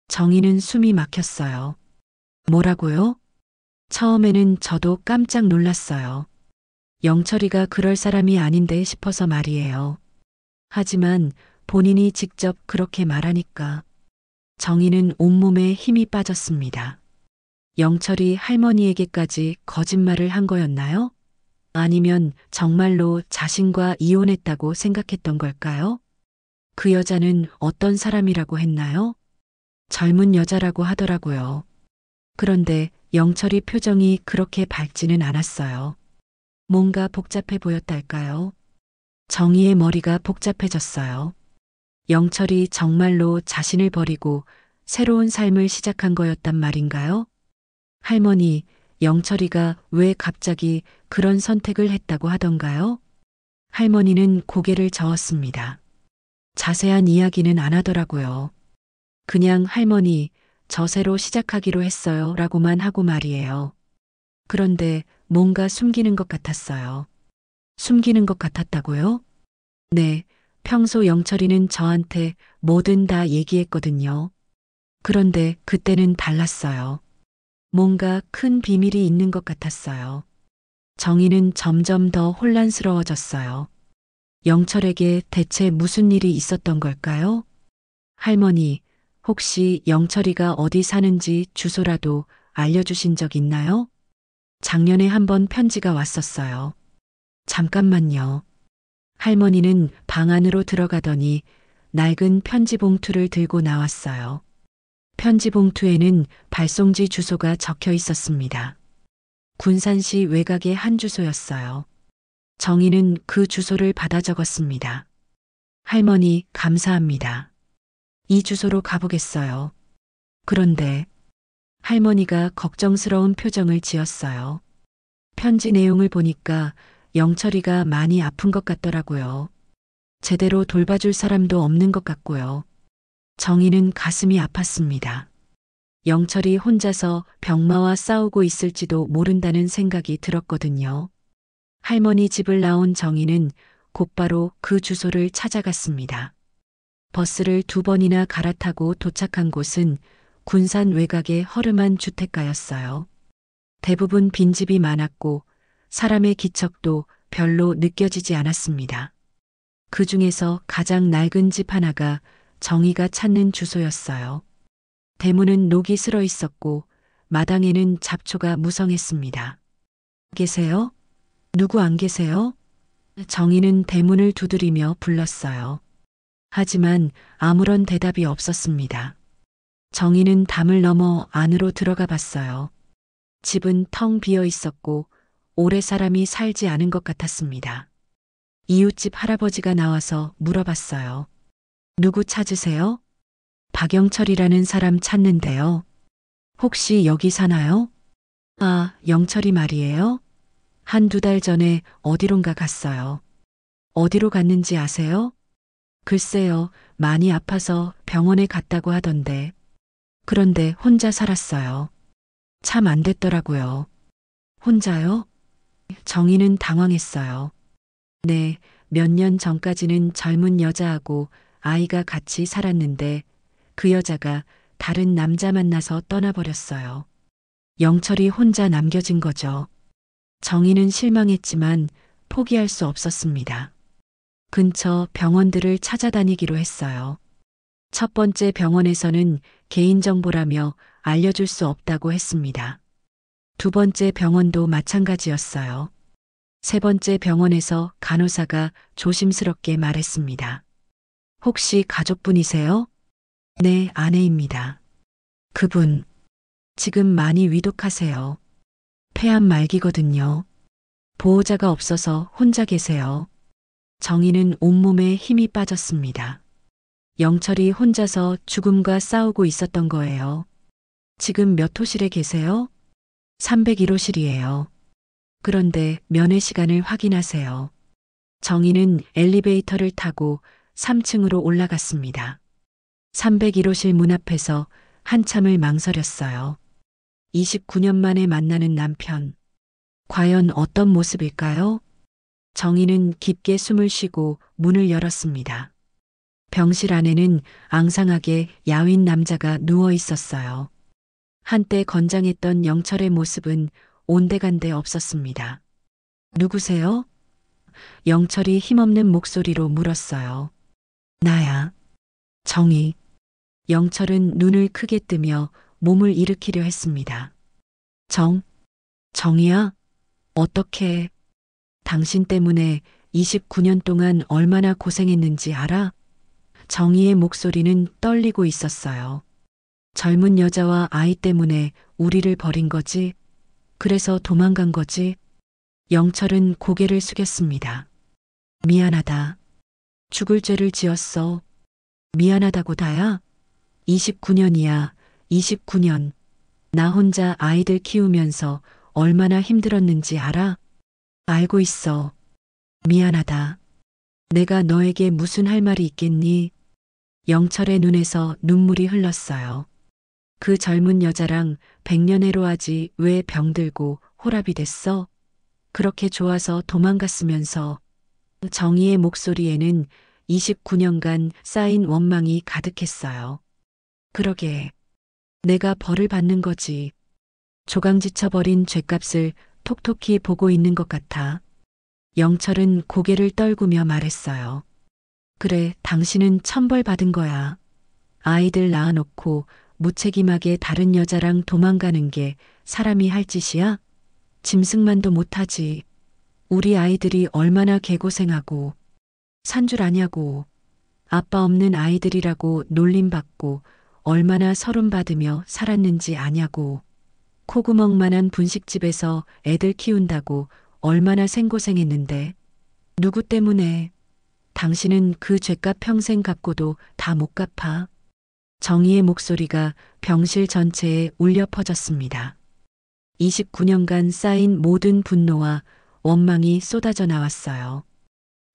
A: 정희는 숨이 막혔어요. 뭐라고요? 처음에는 저도 깜짝 놀랐어요. 영철이가 그럴 사람이 아닌데 싶어서 말이에요. 하지만 본인이 직접 그렇게 말하니까 정희는 온몸에 힘이 빠졌습니다. 영철이 할머니에게까지 거짓말을 한 거였나요? 아니면 정말로 자신과 이혼했다고 생각했던 걸까요? 그 여자는 어떤 사람이라고 했나요? 젊은 여자라고 하더라고요. 그런데 영철이 표정이 그렇게 밝지는 않았어요. 뭔가 복잡해 보였달까요? 정희의 머리가 복잡해졌어요. 영철이 정말로 자신을 버리고 새로운 삶을 시작한 거였단 말인가요? 할머니, 영철이가 왜 갑자기 그런 선택을 했다고 하던가요? 할머니는 고개를 저었습니다. 자세한 이야기는 안 하더라고요. 그냥 할머니, 저 새로 시작하기로 했어요 라고만 하고 말이에요. 그런데 뭔가 숨기는 것 같았어요. 숨기는 것 같았다고요? 네, 평소 영철이는 저한테 뭐든 다 얘기했거든요. 그런데 그때는 달랐어요. 뭔가 큰 비밀이 있는 것 같았어요. 정희는 점점 더 혼란스러워졌어요. 영철에게 대체 무슨 일이 있었던 걸까요? 할머니, 혹시 영철이가 어디 사는지 주소라도 알려주신 적 있나요? 작년에 한 번 편지가 왔었어요. 잠깐만요. 할머니는 방 안으로 들어가더니 낡은 편지 봉투를 들고 나왔어요. 편지 봉투에는 발송지 주소가 적혀 있었습니다. 군산시 외곽의 한 주소였어요. 정희는 그 주소를 받아 적었습니다. 할머니, 감사합니다. 이 주소로 가보겠어요. 그런데 할머니가 걱정스러운 표정을 지었어요. 편지 내용을 보니까 영철이가 많이 아픈 것 같더라고요. 제대로 돌봐줄 사람도 없는 것 같고요. 정희는 가슴이 아팠습니다. 영철이 혼자서 병마와 싸우고 있을지도 모른다는 생각이 들었거든요. 할머니 집을 나온 정희는 곧바로 그 주소를 찾아갔습니다. 버스를 2번이나 갈아타고 도착한 곳은 군산 외곽의 허름한 주택가였어요. 대부분 빈집이 많았고 사람의 기척도 별로 느껴지지 않았습니다. 그 중에서 가장 낡은 집 하나가 정희가 찾는 주소였어요. 대문은 녹이 슬어 있었고 마당에는 잡초가 무성했습니다. 계세요? 누구 안 계세요? 정희는 대문을 두드리며 불렀어요. 하지만 아무런 대답이 없었습니다. 정희는 담을 넘어 안으로 들어가 봤어요. 집은 텅 비어 있었고 오래 사람이 살지 않은 것 같았습니다. 이웃집 할아버지가 나와서 물어봤어요. 누구 찾으세요? 박영철이라는 사람 찾는데요. 혹시 여기 사나요? 아, 영철이 말이에요? 1~2달 전에 어디론가 갔어요. 어디로 갔는지 아세요? 글쎄요, 많이 아파서 병원에 갔다고 하던데. 그런데 혼자 살았어요. 참 안 됐더라고요. 혼자요? 정희는 당황했어요. 네, 몇 년 전까지는 젊은 여자하고 아이가 같이 살았는데 그 여자가 다른 남자 만나서 떠나버렸어요. 영철이 혼자 남겨진 거죠. 정희는 실망했지만 포기할 수 없었습니다. 근처 병원들을 찾아다니기로 했어요. 첫 번째 병원에서는 개인정보라며 알려줄 수 없다고 했습니다. 2번째 병원도 마찬가지였어요. 3번째 병원에서 간호사가 조심스럽게 말했습니다. 혹시 가족분이세요? 네, 아내입니다. 그분, 지금 많이 위독하세요. 폐암 말기거든요. 보호자가 없어서 혼자 계세요. 정희는 온몸에 힘이 빠졌습니다. 영철이 혼자서 죽음과 싸우고 있었던 거예요. 지금 몇 호실에 계세요? 301호실이에요. 그런데 면회 시간을 확인하세요. 정희는 엘리베이터를 타고 3층으로 올라갔습니다. 301호실 문 앞에서 한참을 망설였어요. 29년 만에 만나는 남편. 과연 어떤 모습일까요? 정희는 깊게 숨을 쉬고 문을 열었습니다. 병실 안에는 앙상하게 야윈 남자가 누워 있었어요. 한때 건장했던 영철의 모습은 온데간데 없었습니다. 누구세요? 영철이 힘없는 목소리로 물었어요. 나야. 정희. 영철은 눈을 크게 뜨며 몸을 일으키려 했습니다. 정희야? 어떻게? 당신 때문에 29년 동안 얼마나 고생했는지 알아? 정희의 목소리는 떨리고 있었어요. 젊은 여자와 아이 때문에 우리를 버린 거지? 그래서 도망간 거지? 영철은 고개를 숙였습니다. 미안하다. 죽을 죄를 지었어. 미안하다고 다야? 29년이야. 29년. 나 혼자 아이들 키우면서 얼마나 힘들었는지 알아? 알고 있어. 미안하다. 내가 너에게 무슨 할 말이 있겠니? 영철의 눈에서 눈물이 흘렀어요. 그 젊은 여자랑 100년해로 하지 왜 병들고 호랍이 됐어? 그렇게 좋아서 도망갔으면서. 정희의 목소리에는 29년간 쌓인 원망이 가득했어요. 그러게. 내가 벌을 받는 거지. 조강지쳐버린 죗값을 톡톡히 보고 있는 것 같아. 영철은 고개를 떨구며 말했어요. 그래, 당신은 천벌 받은 거야. 아이들 낳아놓고 무책임하게 다른 여자랑 도망가는 게 사람이 할 짓이야? 짐승만도 못하지. 우리 아이들이 얼마나 개고생하고 산 줄 아냐고. 아빠 없는 아이들이라고 놀림받고 얼마나 서름받으며 살았는지 아냐고. 콧구멍만한 분식집에서 애들 키운다고 얼마나 생고생했는데. 누구 때문에? 당신은 그 죗값 평생 갚고도 다 못 갚아. 정희의 목소리가 병실 전체에 울려 퍼졌습니다. 29년간 쌓인 모든 분노와 원망이 쏟아져 나왔어요.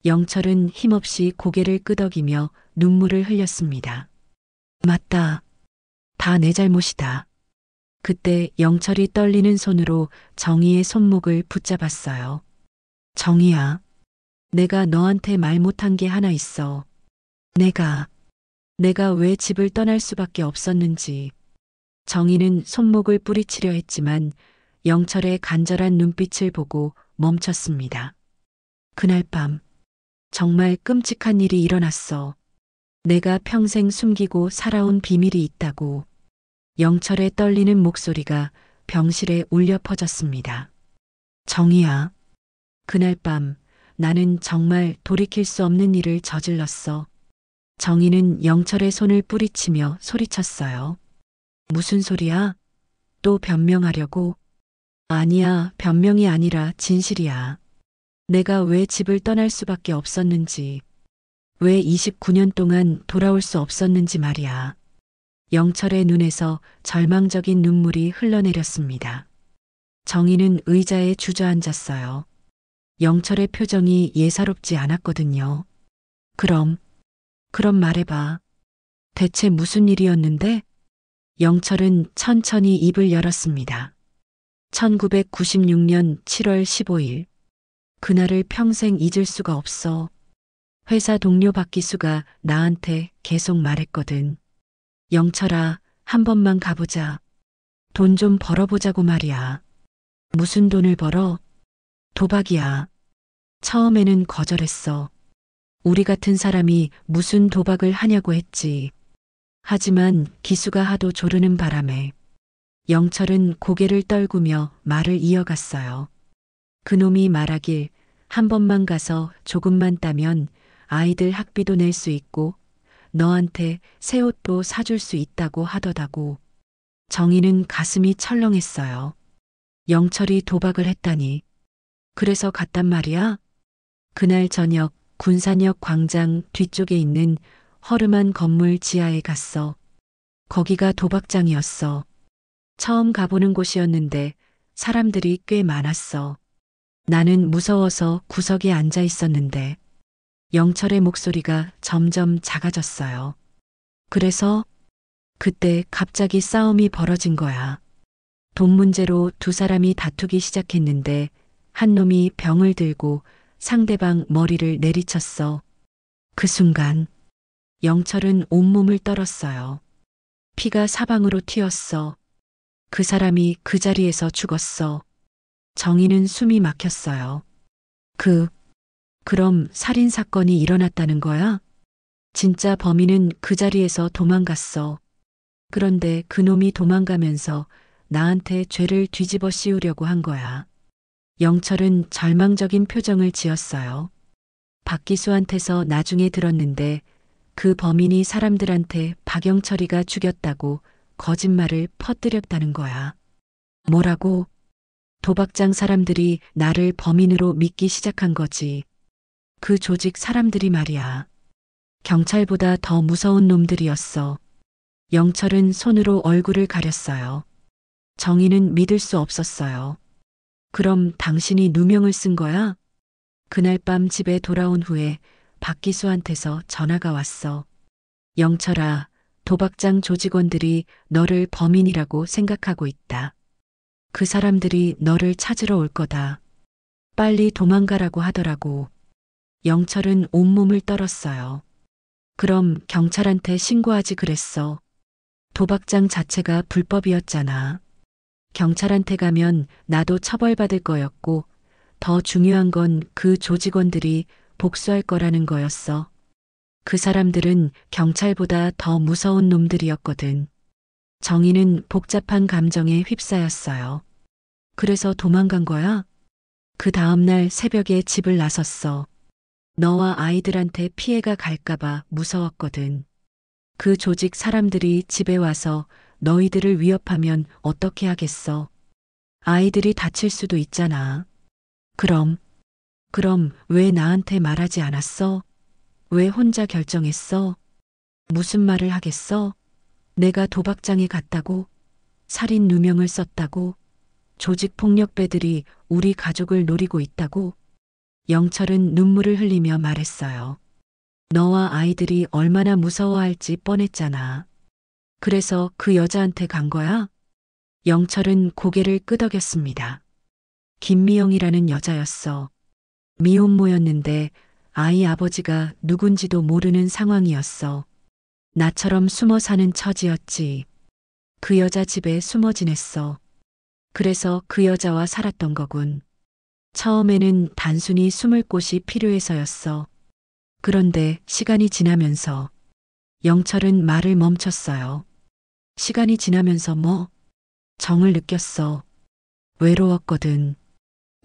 A: 영철은 힘없이 고개를 끄덕이며 눈물을 흘렸습니다. 맞다. 다 내 잘못이다. 그때 영철이 떨리는 손으로 정희의 손목을 붙잡았어요. 정희야, 내가 너한테 말 못한 게 하나 있어. 내가 왜 집을 떠날 수밖에 없었는지. 정희는 손목을 뿌리치려 했지만 영철의 간절한 눈빛을 보고 멈췄습니다. 그날 밤 정말 끔찍한 일이 일어났어. 내가 평생 숨기고 살아온 비밀이 있다고. 영철의 떨리는 목소리가 병실에 울려 퍼졌습니다. 정희야, 그날 밤 나는 정말 돌이킬 수 없는 일을 저질렀어. 정희는 영철의 손을 뿌리치며 소리쳤어요. 무슨 소리야? 또 변명하려고? 아니야, 변명이 아니라 진실이야. 내가 왜 집을 떠날 수밖에 없었는지, 왜 29년 동안 돌아올 수 없었는지 말이야. 영철의 눈에서 절망적인 눈물이 흘러내렸습니다. 정희는 의자에 주저앉았어요. 영철의 표정이 예사롭지 않았거든요. 그럼 말해봐. 대체 무슨 일이었는데? 영철은 천천히 입을 열었습니다. 1996년 7월 15일. 그날을 평생 잊을 수가 없어. 회사 동료 박기수가 나한테 계속 말했거든. 영철아, 한 번만 가보자. 돈 좀 벌어보자고 말이야. 무슨 돈을 벌어? 도박이야. 처음에는 거절했어. 우리 같은 사람이 무슨 도박을 하냐고 했지. 하지만 기수가 하도 조르는 바람에. 영철은 고개를 떨구며 말을 이어갔어요. 그놈이 말하길 한 번만 가서 조금만 따면 아이들 학비도 낼 수 있고 너한테 새 옷도 사줄 수 있다고 하더다고. 정희는 가슴이 철렁했어요. 영철이 도박을 했다니. 그래서 갔단 말이야? 그날 저녁 군산역 광장 뒤쪽에 있는 허름한 건물 지하에 갔어. 거기가 도박장이었어. 처음 가보는 곳이었는데 사람들이 꽤 많았어. 나는 무서워서 구석에 앉아 있었는데 영철의 목소리가 점점 작아졌어요. 그래서 그때 갑자기 싸움이 벌어진 거야. 돈 문제로 두 사람이 다투기 시작했는데 한 놈이 병을 들고 상대방 머리를 내리쳤어. 그 순간 영철은 온몸을 떨었어요. 피가 사방으로 튀었어. 그 사람이 그 자리에서 죽었어. 정희는 숨이 막혔어요. 그럼 살인 사건이 일어났다는 거야? 진짜 범인은 그 자리에서 도망갔어. 그런데 그놈이 도망가면서 나한테 죄를 뒤집어 씌우려고 한 거야. 영철은 절망적인 표정을 지었어요. 박기수한테서 나중에 들었는데 그 범인이 사람들한테 박영철이가 죽였다고 거짓말을 퍼뜨렸다는 거야. 뭐라고? 도박장 사람들이 나를 범인으로 믿기 시작한 거지. 그 조직 사람들이 말이야. 경찰보다 더 무서운 놈들이었어. 영철은 손으로 얼굴을 가렸어요. 정희는 믿을 수 없었어요. 그럼 당신이 누명을 쓴 거야? 그날 밤 집에 돌아온 후에 박기수한테서 전화가 왔어. 영철아, 도박장 조직원들이 너를 범인이라고 생각하고 있다. 그 사람들이 너를 찾으러 올 거다. 빨리 도망가라고 하더라고. 영철은 온몸을 떨었어요. 그럼 경찰한테 신고하지 그랬어. 도박장 자체가 불법이었잖아. 경찰한테 가면 나도 처벌받을 거였고 더 중요한 건 그 조직원들이 복수할 거라는 거였어. 그 사람들은 경찰보다 더 무서운 놈들이었거든. 정희는 복잡한 감정에 휩싸였어요. 그래서 도망간 거야? 그 다음날 새벽에 집을 나섰어. 너와 아이들한테 피해가 갈까봐 무서웠거든. 그 조직 사람들이 집에 와서 너희들을 위협하면 어떻게 하겠어? 아이들이 다칠 수도 있잖아. 그럼 왜 나한테 말하지 않았어? 왜 혼자 결정했어? 무슨 말을 하겠어? 내가 도박장에 갔다고? 살인 누명을 썼다고? 조직 폭력배들이 우리 가족을 노리고 있다고? 영철은 눈물을 흘리며 말했어요. 너와 아이들이 얼마나 무서워할지 뻔했잖아. 그래서 그 여자한테 간 거야? 영철은 고개를 끄덕였습니다. 김미영이라는 여자였어. 미혼모였는데 아이 아버지가 누군지도 모르는 상황이었어. 나처럼 숨어 사는 처지였지. 그 여자 집에 숨어 지냈어. 그래서 그 여자와 살았던 거군. 처음에는 단순히 숨을 곳이 필요해서였어. 그런데 시간이 지나면서 영철은 말을 멈췄어요. 시간이 지나면서 뭐? 정을 느꼈어. 외로웠거든.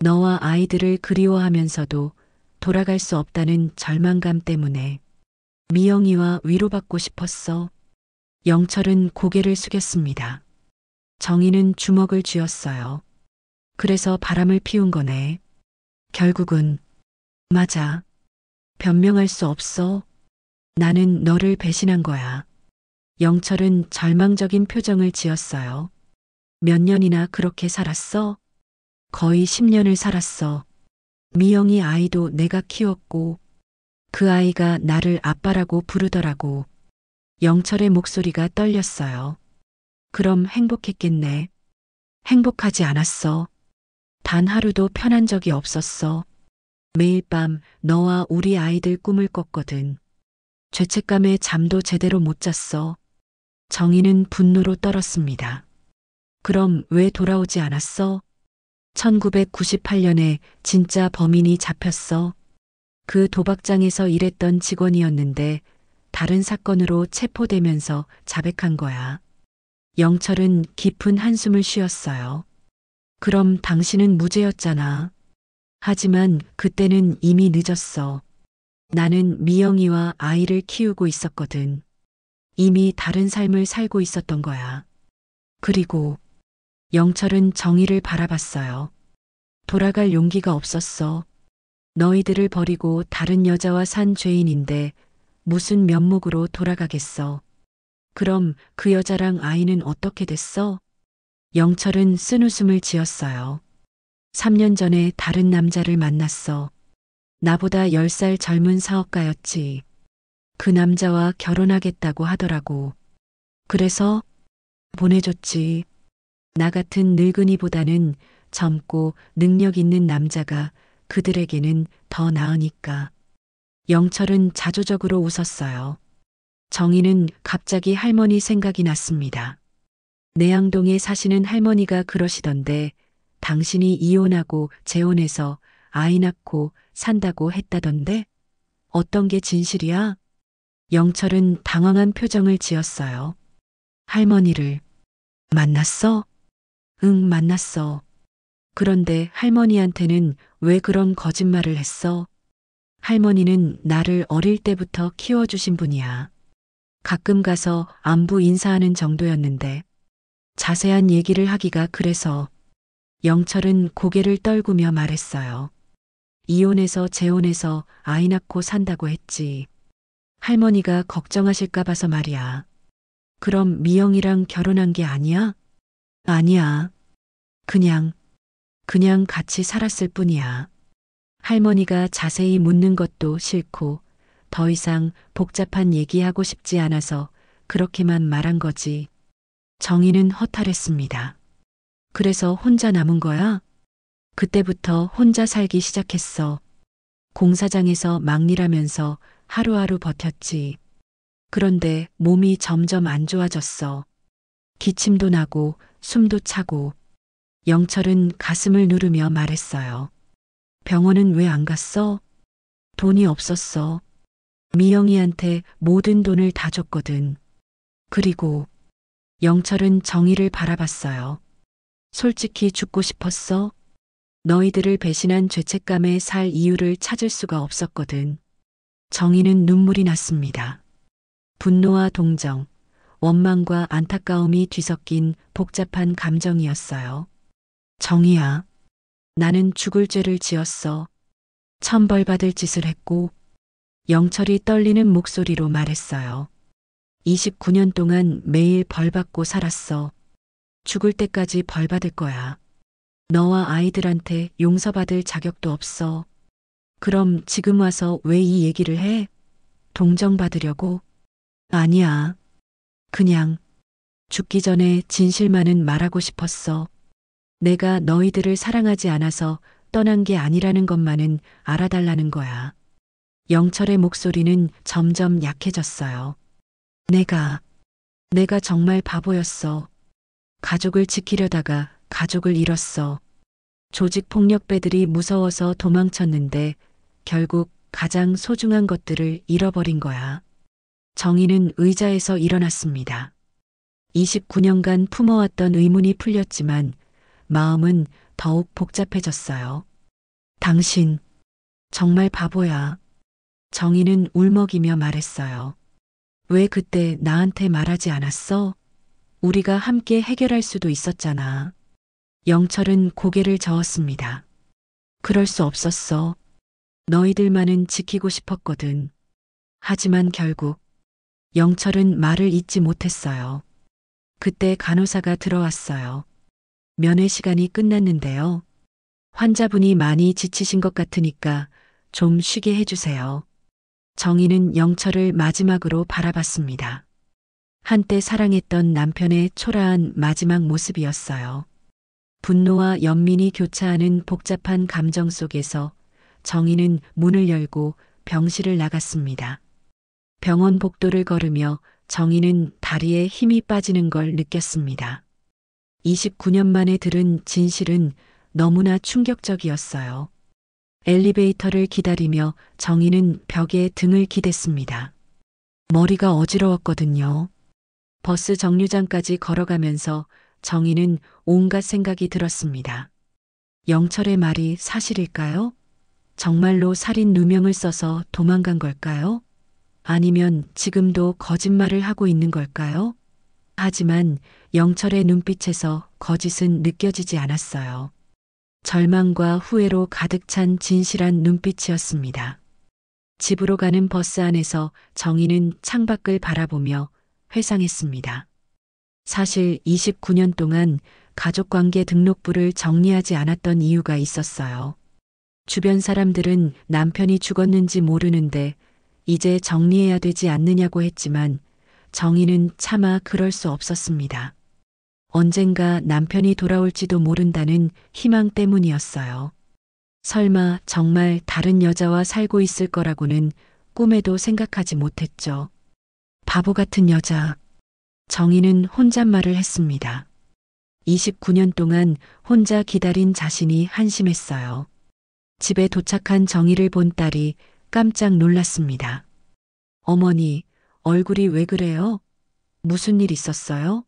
A: 너와 아이들을 그리워하면서도 돌아갈 수 없다는 절망감 때문에 미영이와 위로받고 싶었어. 영철은 고개를 숙였습니다. 정희는 주먹을 쥐었어요. 그래서 바람을 피운 거네. 결국은 맞아. 변명할 수 없어. 나는 너를 배신한 거야. 영철은 절망적인 표정을 지었어요. 몇 년이나 그렇게 살았어? 거의 10년을 살았어. 미영이 아이도 내가 키웠고 그 아이가 나를 아빠라고 부르더라고. 영철의 목소리가 떨렸어요. 그럼 행복했겠네. 행복하지 않았어. 단 하루도 편한 적이 없었어. 매일 밤 너와 우리 아이들 꿈을 꿨거든. 죄책감에 잠도 제대로 못 잤어. 정희는 분노로 떨었습니다. 그럼 왜 돌아오지 않았어? 1998년에 진짜 범인이 잡혔어. 그 도박장에서 일했던 직원이었는데 다른 사건으로 체포되면서 자백한 거야. 영철은 깊은 한숨을 쉬었어요. 그럼 당신은 무죄였잖아. 하지만 그때는 이미 늦었어. 나는 미영이와 아이를 키우고 있었거든. 이미 다른 삶을 살고 있었던 거야. 그리고 영철은 정희를 바라봤어요. 돌아갈 용기가 없었어. 너희들을 버리고 다른 여자와 산 죄인인데 무슨 면목으로 돌아가겠어. 그럼 그 여자랑 아이는 어떻게 됐어? 영철은 쓴웃음을 지었어요. 3년 전에 다른 남자를 만났어. 나보다 10살 젊은 사업가였지. 그 남자와 결혼하겠다고 하더라고. 그래서 보내줬지. 나 같은 늙은이보다는 젊고 능력 있는 남자가 그들에게는 더 나으니까. 영철은 자조적으로 웃었어요. 정희는 갑자기 할머니 생각이 났습니다. 내양동에 사시는 할머니가 그러시던데 당신이 이혼하고 재혼해서 아이 낳고 산다고 했다던데 어떤 게 진실이야? 영철은 당황한 표정을 지었어요. 할머니를 만났어? 응, 만났어. 그런데 할머니한테는 왜 그런 거짓말을 했어? 할머니는 나를 어릴 때부터 키워주신 분이야. 가끔 가서 안부 인사하는 정도였는데 자세한 얘기를 하기가 그래서. 영철은 고개를 떨구며 말했어요. 이혼해서 재혼해서 아이 낳고 산다고 했지. 할머니가 걱정하실까 봐서 말이야. 그럼 미영이랑 결혼한 게 아니야? 아니야. 그냥 같이 살았을 뿐이야. 할머니가 자세히 묻는 것도 싫고 더 이상 복잡한 얘기하고 싶지 않아서 그렇게만 말한 거지. 정희는 허탈했습니다. 그래서 혼자 남은 거야? 그때부터 혼자 살기 시작했어. 공사장에서 막일하면서 하루하루 버텼지. 그런데 몸이 점점 안 좋아졌어. 기침도 나고 숨도 차고. 영철은 가슴을 누르며 말했어요. 병원은 왜 안 갔어? 돈이 없었어. 미영이한테 모든 돈을 다 줬거든. 그리고 영철은 정희를 바라봤어요. 솔직히 죽고 싶었어? 너희들을 배신한 죄책감에 살 이유를 찾을 수가 없었거든. 정희는 눈물이 났습니다. 분노와 동정, 원망과 안타까움이 뒤섞인 복잡한 감정이었어요. 정희야, 나는 죽을 죄를 지었어. 천벌받을 짓을 했고. 영철이 떨리는 목소리로 말했어요. 29년 동안 매일 벌받고 살았어. 죽을 때까지 벌받을 거야. 너와 아이들한테 용서받을 자격도 없어. 그럼 지금 와서 왜 이 얘기를 해? 동정받으려고? 아니야. 그냥 죽기 전에 진실만은 말하고 싶었어. 내가 너희들을 사랑하지 않아서 떠난 게 아니라는 것만은 알아달라는 거야. 영철의 목소리는 점점 약해졌어요. 내가 정말 바보였어. 가족을 지키려다가 가족을 잃었어. 조직폭력배들이 무서워서 도망쳤는데 결국 가장 소중한 것들을 잃어버린 거야. 정희는 의자에서 일어났습니다. 29년간 품어왔던 의문이 풀렸지만 마음은 더욱 복잡해졌어요. 당신, 정말 바보야. 정희는 울먹이며 말했어요. 왜 그때 나한테 말하지 않았어? 우리가 함께 해결할 수도 있었잖아. 영철은 고개를 저었습니다. 그럴 수 없었어. 너희들만은 지키고 싶었거든. 하지만 결국 영철은 말을 잇지 못했어요. 그때 간호사가 들어왔어요. 면회 시간이 끝났는데요. 환자분이 많이 지치신 것 같으니까 좀 쉬게 해주세요. 정희는 영철을 마지막으로 바라봤습니다. 한때 사랑했던 남편의 초라한 마지막 모습이었어요. 분노와 연민이 교차하는 복잡한 감정 속에서 정희는 문을 열고 병실을 나갔습니다. 병원 복도를 걸으며 정희는 다리에 힘이 빠지는 걸 느꼈습니다. 29년 만에 들은 진실은 너무나 충격적이었어요. 엘리베이터를 기다리며 정희는 벽에 등을 기댔습니다. 머리가 어지러웠거든요. 버스 정류장까지 걸어가면서 정희는 온갖 생각이 들었습니다. 영철의 말이 사실일까요? 정말로 살인 누명을 써서 도망간 걸까요? 아니면 지금도 거짓말을 하고 있는 걸까요? 하지만 영철의 눈빛에서 거짓은 느껴지지 않았어요. 절망과 후회로 가득 찬 진실한 눈빛이었습니다. 집으로 가는 버스 안에서 정희는 창밖을 바라보며 회상했습니다. 사실 29년 동안 가족관계 등록부를 정리하지 않았던 이유가 있었어요. 주변 사람들은 남편이 죽었는지 모르는데 이제 정리해야 되지 않느냐고 했지만 정희는 차마 그럴 수 없었습니다. 언젠가 남편이 돌아올지도 모른다는 희망 때문이었어요. 설마 정말 다른 여자와 살고 있을 거라고는 꿈에도 생각하지 못했죠. 바보 같은 여자. 정희는 혼잣말을 했습니다. 29년 동안 혼자 기다린 자신이 한심했어요. 집에 도착한 정희를 본 딸이 깜짝 놀랐습니다. 어머니, 얼굴이 왜 그래요? 무슨 일 있었어요?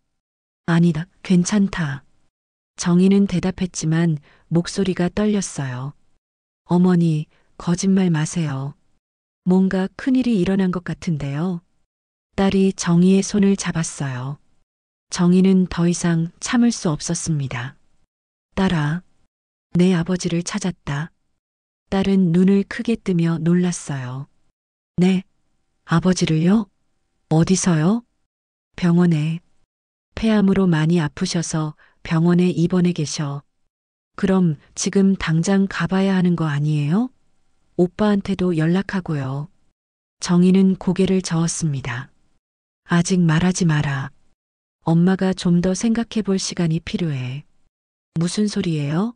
A: 아니다, 괜찮다. 정희는 대답했지만 목소리가 떨렸어요. 어머니, 거짓말 마세요. 뭔가 큰일이 일어난 것 같은데요. 딸이 정희의 손을 잡았어요. 정희는 더 이상 참을 수 없었습니다. 딸아, 내 아버지를 찾았다. 딸은 눈을 크게 뜨며 놀랐어요. 네, 아버지를요? 어디서요? 병원에. 폐암으로 많이 아프셔서 병원에 입원해 계셔. 그럼 지금 당장 가봐야 하는 거 아니에요? 오빠한테도 연락하고요. 정희는 고개를 저었습니다. 아직 말하지 마라. 엄마가 좀 더 생각해 볼 시간이 필요해. 무슨 소리예요?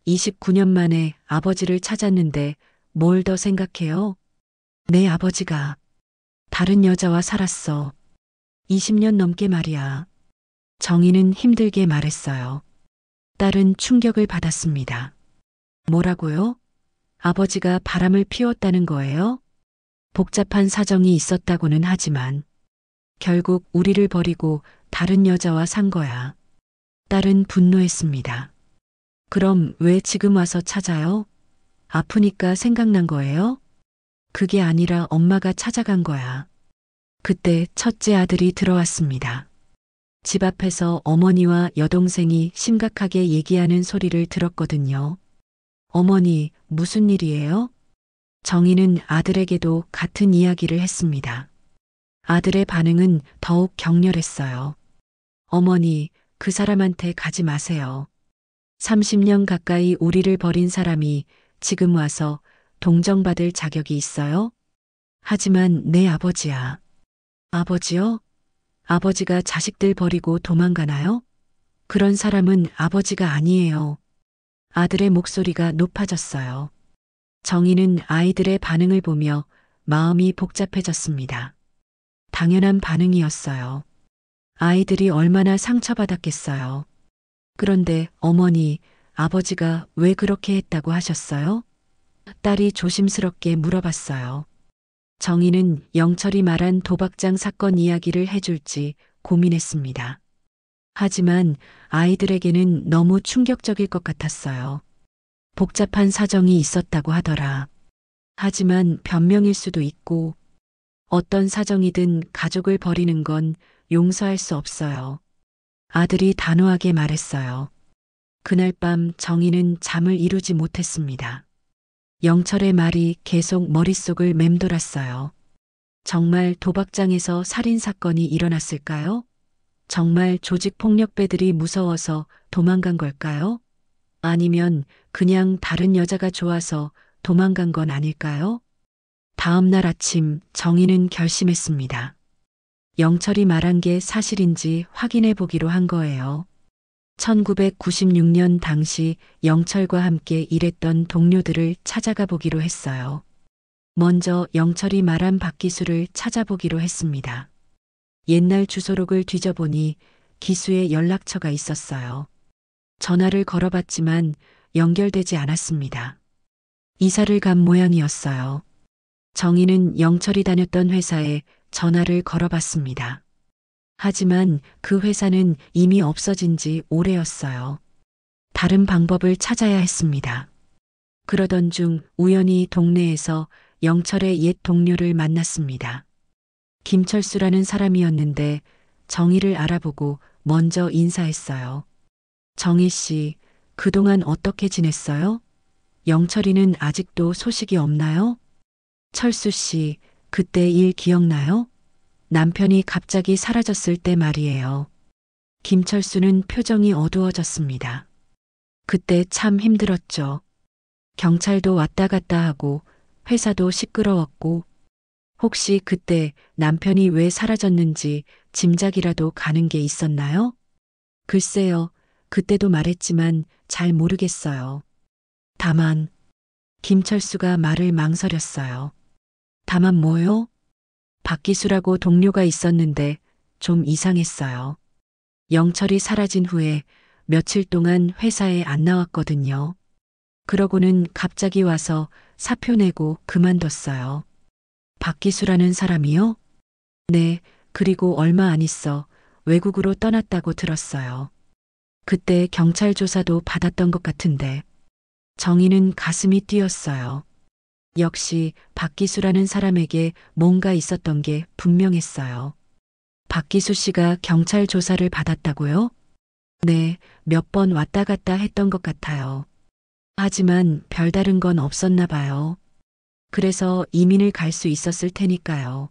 A: 29년 만에 아버지를 찾았는데 뭘 더 생각해요? 내 아버지가 다른 여자와 살았어. 20년 넘게 말이야. 정희는 힘들게 말했어요. 딸은 충격을 받았습니다. 뭐라고요? 아버지가 바람을 피웠다는 거예요? 복잡한 사정이 있었다고는 하지만 결국 우리를 버리고 다른 여자와 산 거야. 딸은 분노했습니다. 그럼 왜 지금 와서 찾아요? 아프니까 생각난 거예요? 그게 아니라 엄마가 찾아간 거야. 그때 첫째 아들이 들어왔습니다. 집 앞에서 어머니와 여동생이 심각하게 얘기하는 소리를 들었거든요. 어머니, 무슨 일이에요? 정희는 아들에게도 같은 이야기를 했습니다. 아들의 반응은 더욱 격렬했어요. 어머니, 그 사람한테 가지 마세요. 30년 가까이 우리를 버린 사람이 지금 와서 동정받을 자격이 있어요? 하지만 내 아버지야. 아버지요? 아버지가 자식들 버리고 도망가나요? 그런 사람은 아버지가 아니에요. 아들의 목소리가 높아졌어요. 정희는 아이들의 반응을 보며 마음이 복잡해졌습니다. 당연한 반응이었어요. 아이들이 얼마나 상처받았겠어요. 그런데 어머니, 아버지가 왜 그렇게 했다고 하셨어요? 딸이 조심스럽게 물어봤어요. 정희는 영철이 말한 도박장 사건 이야기를 해줄지 고민했습니다. 하지만 아이들에게는 너무 충격적일 것 같았어요. 복잡한 사정이 있었다고 하더라. 하지만 변명일 수도 있고 어떤 사정이든 가족을 버리는 건 용서할 수 없어요. 아들이 단호하게 말했어요. 그날 밤 정희는 잠을 이루지 못했습니다. 영철의 말이 계속 머릿속을 맴돌았어요. 정말 도박장에서 살인사건이 일어났을까요? 정말 조직폭력배들이 무서워서 도망간 걸까요? 아니면 그냥 다른 여자가 좋아서 도망간 건 아닐까요? 다음 날 아침 정희는 결심했습니다. 영철이 말한 게 사실인지 확인해 보기로 한 거예요. 1996년 당시 영철과 함께 일했던 동료들을 찾아가 보기로 했어요. 먼저 영철이 말한 박기수를 찾아보기로 했습니다. 옛날 주소록을 뒤져보니 기수의 연락처가 있었어요. 전화를 걸어봤지만 연결되지 않았습니다. 이사를 간 모양이었어요. 정희는 영철이 다녔던 회사에 전화를 걸어봤습니다. 하지만 그 회사는 이미 없어진 지 오래였어요. 다른 방법을 찾아야 했습니다. 그러던 중 우연히 동네에서 영철의 옛 동료를 만났습니다. 김철수라는 사람이었는데 정희를 알아보고 먼저 인사했어요. 정희 씨, 그동안 어떻게 지냈어요? 영철이는 아직도 소식이 없나요? 철수 씨, 그때 일 기억나요? 남편이 갑자기 사라졌을 때 말이에요. 김철수는 표정이 어두워졌습니다. 그때 참 힘들었죠. 경찰도 왔다 갔다 하고 회사도 시끄러웠고 혹시 그때 남편이 왜 사라졌는지 짐작이라도 가는 게 있었나요? 글쎄요, 그때도 말했지만 잘 모르겠어요. 다만, 김철수가 말을 망설였어요. 다만 뭐요? 박기수라고 동료가 있었는데 좀 이상했어요. 영철이 사라진 후에 며칠 동안 회사에 안 나왔거든요. 그러고는 갑자기 와서 사표 내고 그만뒀어요. 박기수라는 사람이요? 네, 그리고 얼마 안 있어 외국으로 떠났다고 들었어요. 그때 경찰 조사도 받았던 것 같은데 정희는 가슴이 뛰었어요. 역시 박기수라는 사람에게 뭔가 있었던 게 분명했어요. 박기수 씨가 경찰 조사를 받았다고요? 네, 몇 번 왔다 갔다 했던 것 같아요. 하지만 별다른 건 없었나 봐요. 그래서 이민을 갈 수 있었을 테니까요.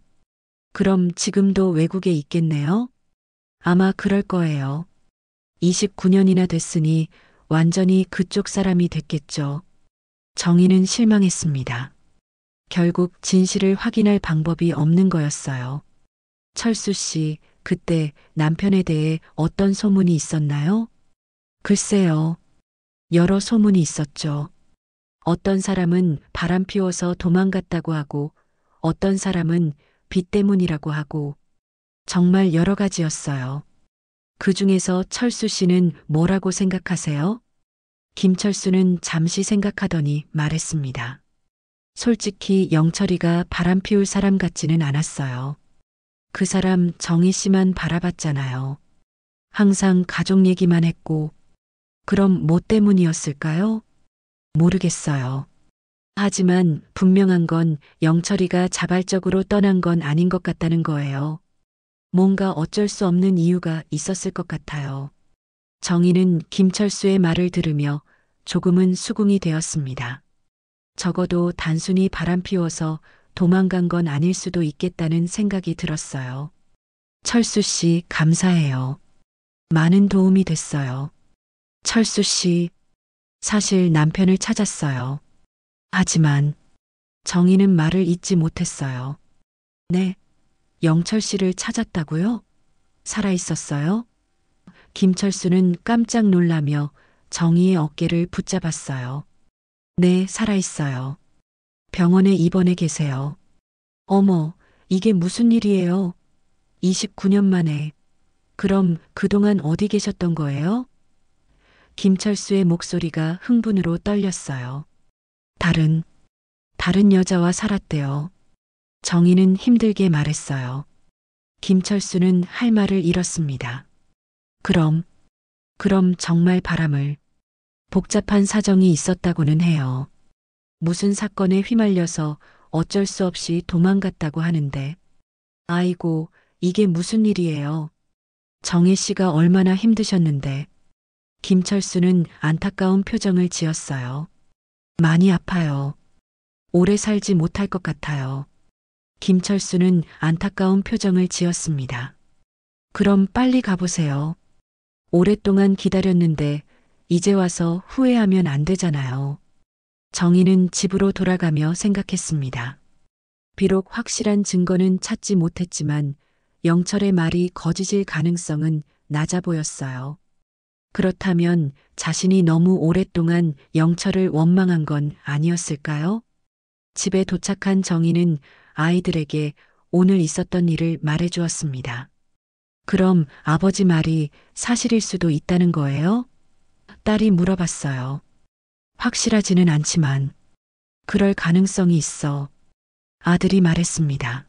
A: 그럼 지금도 외국에 있겠네요? 아마 그럴 거예요. 29년이나 됐으니 완전히 그쪽 사람이 됐겠죠. 정희는 실망했습니다. 결국 진실을 확인할 방법이 없는 거였어요. 철수 씨, 그때 남편에 대해 어떤 소문이 있었나요? 글쎄요. 여러 소문이 있었죠. 어떤 사람은 바람 피워서 도망갔다고 하고, 어떤 사람은 빚 때문이라고 하고, 정말 여러 가지였어요. 그 중에서 철수 씨는 뭐라고 생각하세요? 김철수는 잠시 생각하더니 말했습니다. 솔직히 영철이가 바람 피울 사람 같지는 않았어요. 그 사람 정희 씨만 바라봤잖아요. 항상 가족 얘기만 했고, 그럼 뭐 때문이었을까요? 모르겠어요. 하지만 분명한 건 영철이가 자발적으로 떠난 건 아닌 것 같다는 거예요. 뭔가 어쩔 수 없는 이유가 있었을 것 같아요. 정희는 김철수의 말을 들으며 조금은 수긍이 되었습니다. 적어도 단순히 바람 피워서 도망간 건 아닐 수도 있겠다는 생각이 들었어요. 철수 씨, 감사해요. 많은 도움이 됐어요. 철수 씨, 사실 남편을 찾았어요. 하지만 정희는 말을 잇지 못했어요. 네, 영철 씨를 찾았다고요? 살아있었어요? 김철수는 깜짝 놀라며 정희의 어깨를 붙잡았어요. 네, 살아있어요. 병원에 입원해 계세요. 어머, 이게 무슨 일이에요? 29년 만에. 그럼 그동안 어디 계셨던 거예요? 김철수의 목소리가 흥분으로 떨렸어요. 다른 여자와 살았대요. 정희는 힘들게 말했어요. 김철수는 할 말을 잃었습니다. 그럼 정말 바람을. 복잡한 사정이 있었다고는 해요. 무슨 사건에 휘말려서 어쩔 수 없이 도망갔다고 하는데. 아이고, 이게 무슨 일이에요. 정혜 씨가 얼마나 힘드셨는데. 김철수는 안타까운 표정을 지었어요. 많이 아파요. 오래 살지 못할 것 같아요. 김철수는 안타까운 표정을 지었습니다. 그럼 빨리 가보세요. 오랫동안 기다렸는데 이제 와서 후회하면 안 되잖아요. 정희는 집으로 돌아가며 생각했습니다. 비록 확실한 증거는 찾지 못했지만 영철의 말이 거짓일 가능성은 낮아 보였어요. 그렇다면 자신이 너무 오랫동안 영철을 원망한 건 아니었을까요? 집에 도착한 정희는 아이들에게 오늘 있었던 일을 말해 주었습니다. 그럼 아버지 말이 사실일 수도 있다는 거예요? 딸이 물어봤어요. 확실하지는 않지만 그럴 가능성이 있어. 아들이 말했습니다.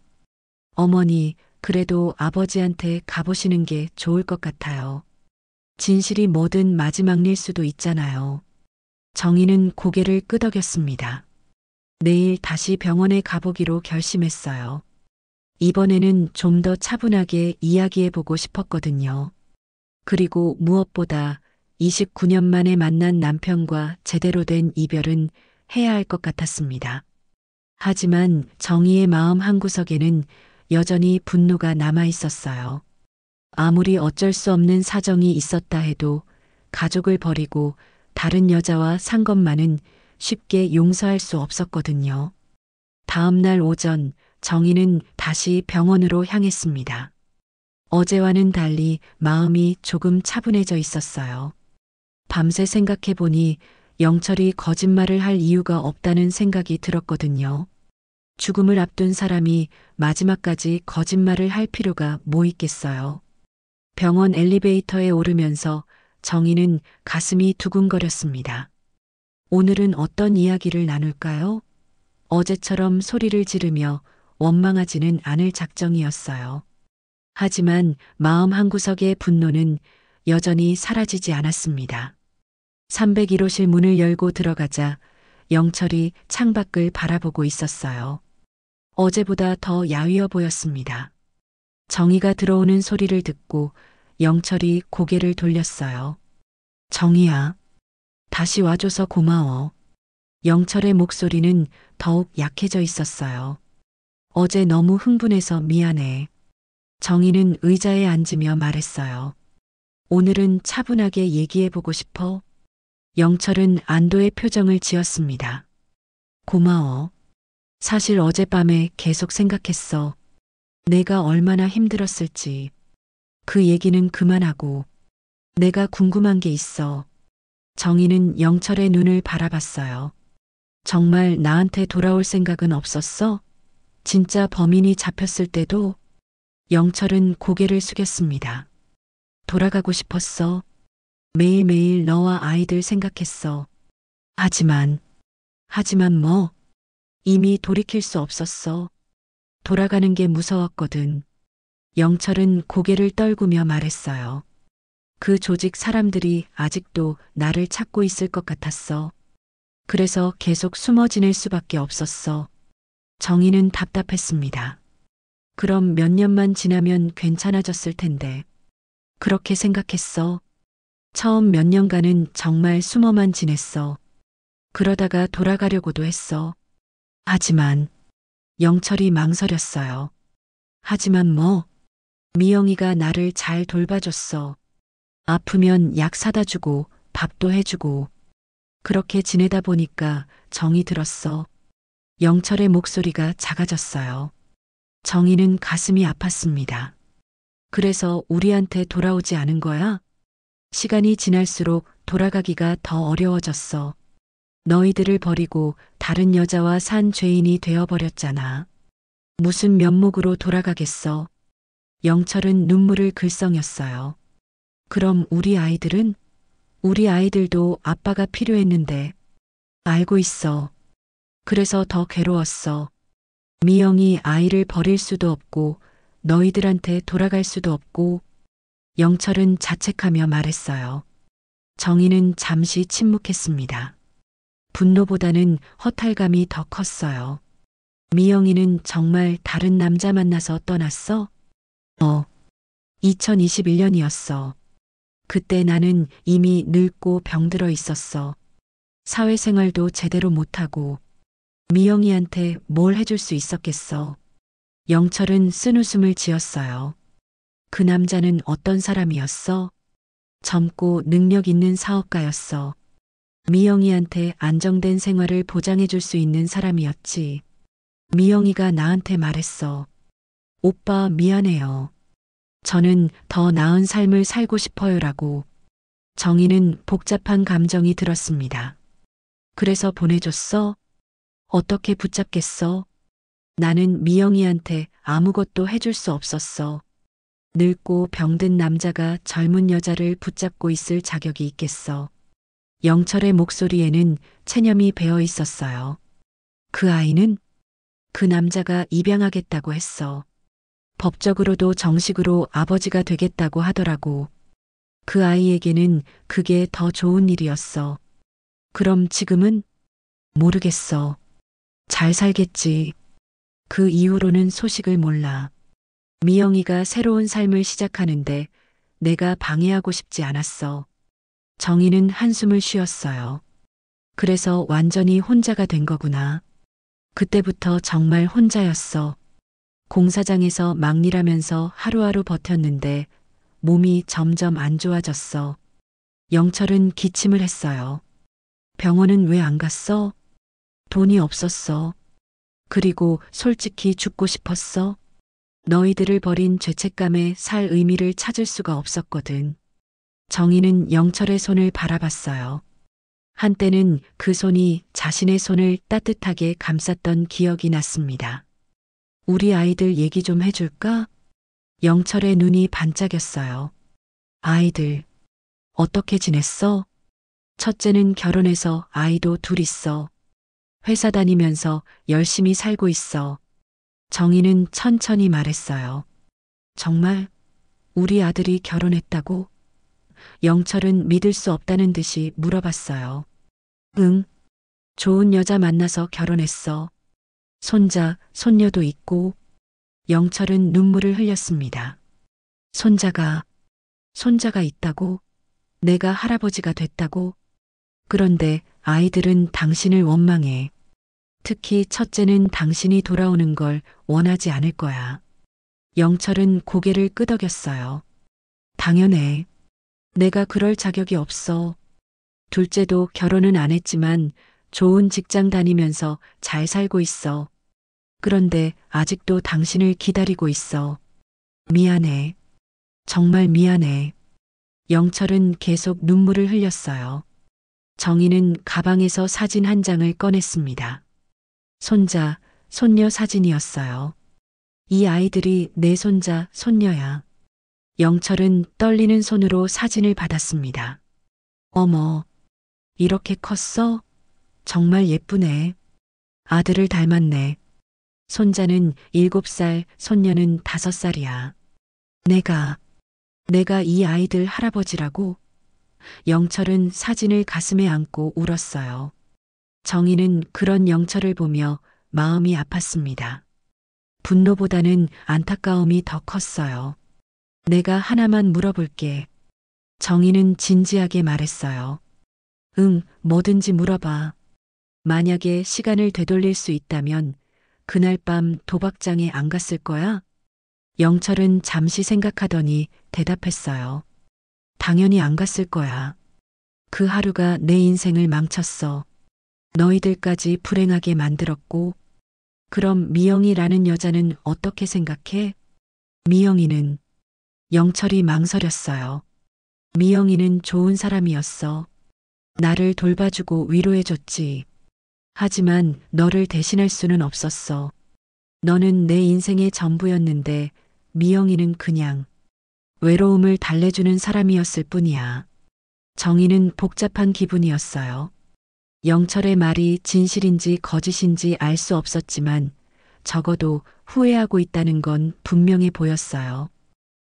A: 어머니, 그래도 아버지한테 가보시는 게 좋을 것 같아요. 진실이 뭐든 마지막 일 수도 있잖아요. 정희는 고개를 끄덕였습니다. 내일 다시 병원에 가보기로 결심했어요. 이번에는 좀 더 차분하게 이야기해보고 싶었거든요. 그리고 무엇보다 29년 만에 만난 남편과 제대로 된 이별은 해야 할 것 같았습니다. 하지만 정희의 마음 한구석에는 여전히 분노가 남아 있었어요. 아무리 어쩔 수 없는 사정이 있었다 해도 가족을 버리고 다른 여자와 산 것만은 쉽게 용서할 수 없었거든요. 다음 날 오전 정희는 다시 병원으로 향했습니다. 어제와는 달리 마음이 조금 차분해져 있었어요. 밤새 생각해 보니 영철이 거짓말을 할 이유가 없다는 생각이 들었거든요. 죽음을 앞둔 사람이 마지막까지 거짓말을 할 필요가 뭐 있겠어요. 병원 엘리베이터에 오르면서 정희는 가슴이 두근거렸습니다. 오늘은 어떤 이야기를 나눌까요? 어제처럼 소리를 지르며 원망하지는 않을 작정이었어요. 하지만 마음 한구석의 분노는 여전히 사라지지 않았습니다. 301호실 문을 열고 들어가자 영철이 창밖을 바라보고 있었어요. 어제보다 더 야위어 보였습니다. 정희가 들어오는 소리를 듣고 영철이 고개를 돌렸어요. 정희야, 다시 와줘서 고마워. 영철의 목소리는 더욱 약해져 있었어요. 어제 너무 흥분해서 미안해. 정희는 의자에 앉으며 말했어요. 오늘은 차분하게 얘기해보고 싶어. 영철은 안도의 표정을 지었습니다. 고마워. 사실 어젯밤에 계속 생각했어. 내가 얼마나 힘들었을지. 그 얘기는 그만하고 내가 궁금한 게 있어. 정희는 영철의 눈을 바라봤어요. 정말 나한테 돌아올 생각은 없었어? 진짜 범인이 잡혔을 때도? 영철은 고개를 숙였습니다. 돌아가고 싶었어. 매일매일 너와 아이들 생각했어. 하지만 뭐? 이미 돌이킬 수 없었어. 돌아가는 게 무서웠거든. 영철은 고개를 떨구며 말했어요. 그 조직 사람들이 아직도 나를 찾고 있을 것 같았어. 그래서 계속 숨어 지낼 수밖에 없었어. 정희는 답답했습니다. 그럼 몇 년만 지나면 괜찮아졌을 텐데. 그렇게 생각했어. 처음 몇 년간은 정말 숨어만 지냈어. 그러다가 돌아가려고도 했어. 하지만 영철이 망설였어요. 하지만 뭐? 미영이가 나를 잘 돌봐줬어. 아프면 약 사다 주고 밥도 해주고 그렇게 지내다 보니까 정이 들었어. 영철의 목소리가 작아졌어요. 정희는 가슴이 아팠습니다. 그래서 우리한테 돌아오지 않은 거야? 시간이 지날수록 돌아가기가 더 어려워졌어. 너희들을 버리고 다른 여자와 산 죄인이 되어버렸잖아. 무슨 면목으로 돌아가겠어? 영철은 눈물을 글썽였어요. 그럼 우리 아이들은? 우리 아이들도 아빠가 필요했는데. 알고 있어. 그래서 더 괴로웠어. 미영이 아이를 버릴 수도 없고 너희들한테 돌아갈 수도 없고. 영철은 자책하며 말했어요. 정희는 잠시 침묵했습니다. 분노보다는 허탈감이 더 컸어요. 미영이는 정말 다른 남자 만나서 떠났어? 2021년이었어. 그때 나는 이미 늙고 병들어 있었어. 사회생활도 제대로 못하고 미영이한테 뭘 해줄 수 있었겠어. 영철은 쓴웃음을 지었어요. 그 남자는 어떤 사람이었어? 젊고 능력 있는 사업가였어. 미영이한테 안정된 생활을 보장해줄 수 있는 사람이었지. 미영이가 나한테 말했어. 오빠 미안해요. 저는 더 나은 삶을 살고 싶어요라고. 정희는 복잡한 감정이 들었습니다. 그래서 보내줬어? 어떻게 붙잡겠어? 나는 미영이한테 아무것도 해줄 수 없었어. 늙고 병든 남자가 젊은 여자를 붙잡고 있을 자격이 있겠어. 영철의 목소리에는 체념이 배어 있었어요. 그 아이는? 그 남자가 입양하겠다고 했어. 법적으로도 정식으로 아버지가 되겠다고 하더라고. 그 아이에게는 그게 더 좋은 일이었어. 그럼 지금은? 모르겠어. 잘 살겠지. 그 이후로는 소식을 몰라. 미영이가 새로운 삶을 시작하는데 내가 방해하고 싶지 않았어. 정희는 한숨을 쉬었어요. 그래서 완전히 혼자가 된 거구나. 그때부터 정말 혼자였어. 공사장에서 막일하면서 하루하루 버텼는데 몸이 점점 안 좋아졌어. 영철은 기침을 했어요. 병원은 왜 안 갔어? 돈이 없었어. 그리고 솔직히 죽고 싶었어. 너희들을 버린 죄책감에 살 의미를 찾을 수가 없었거든. 정희는 영철의 손을 바라봤어요. 한때는 그 손이 자신의 손을 따뜻하게 감쌌던 기억이 났습니다. 우리 아이들 얘기 좀 해줄까? 영철의 눈이 반짝였어요. 아이들, 어떻게 지냈어? 첫째는 결혼해서 아이도 둘 있어. 회사 다니면서 열심히 살고 있어. 정희는 천천히 말했어요. 정말 우리 아들이 결혼했다고? 영철은 믿을 수 없다는 듯이 물어봤어요. 응, 좋은 여자 만나서 결혼했어. 손자, 손녀도 있고. 영철은 눈물을 흘렸습니다. 손자가 있다고? 내가 할아버지가 됐다고? 그런데 아이들은 당신을 원망해. 특히 첫째는 당신이 돌아오는 걸 원하지 않을 거야. 영철은 고개를 끄덕였어요. 당연해. 내가 그럴 자격이 없어. 둘째도 결혼은 안 했지만 좋은 직장 다니면서 잘 살고 있어. 그런데 아직도 당신을 기다리고 있어. 미안해. 정말 미안해. 영철은 계속 눈물을 흘렸어요. 정희는 가방에서 사진 한 장을 꺼냈습니다. 손자, 손녀 사진이었어요. 이 아이들이 내 손자, 손녀야. 영철은 떨리는 손으로 사진을 받았습니다. 어머, 이렇게 컸어? 정말 예쁘네. 아들을 닮았네. 손자는 7살, 손녀는 5살이야. 내가 이 아이들 할아버지라고? 영철은 사진을 가슴에 안고 울었어요. 정희는 그런 영철을 보며 마음이 아팠습니다. 분노보다는 안타까움이 더 컸어요. 내가 하나만 물어볼게. 정희는 진지하게 말했어요. 응, 뭐든지 물어봐. 만약에 시간을 되돌릴 수 있다면 그날 밤 도박장에 안 갔을 거야? 영철은 잠시 생각하더니 대답했어요. 당연히 안 갔을 거야. 그 하루가 내 인생을 망쳤어. 너희들까지 불행하게 만들었고. 그럼 미영이라는 여자는 어떻게 생각해? 미영이는 영철이 망설였어요. 미영이는 좋은 사람이었어. 나를 돌봐주고 위로해줬지. 하지만 너를 대신할 수는 없었어. 너는 내 인생의 전부였는데 미영이는 그냥 외로움을 달래주는 사람이었을 뿐이야. 정희는 복잡한 기분이었어요. 영철의 말이 진실인지 거짓인지 알 수 없었지만 적어도 후회하고 있다는 건 분명해 보였어요.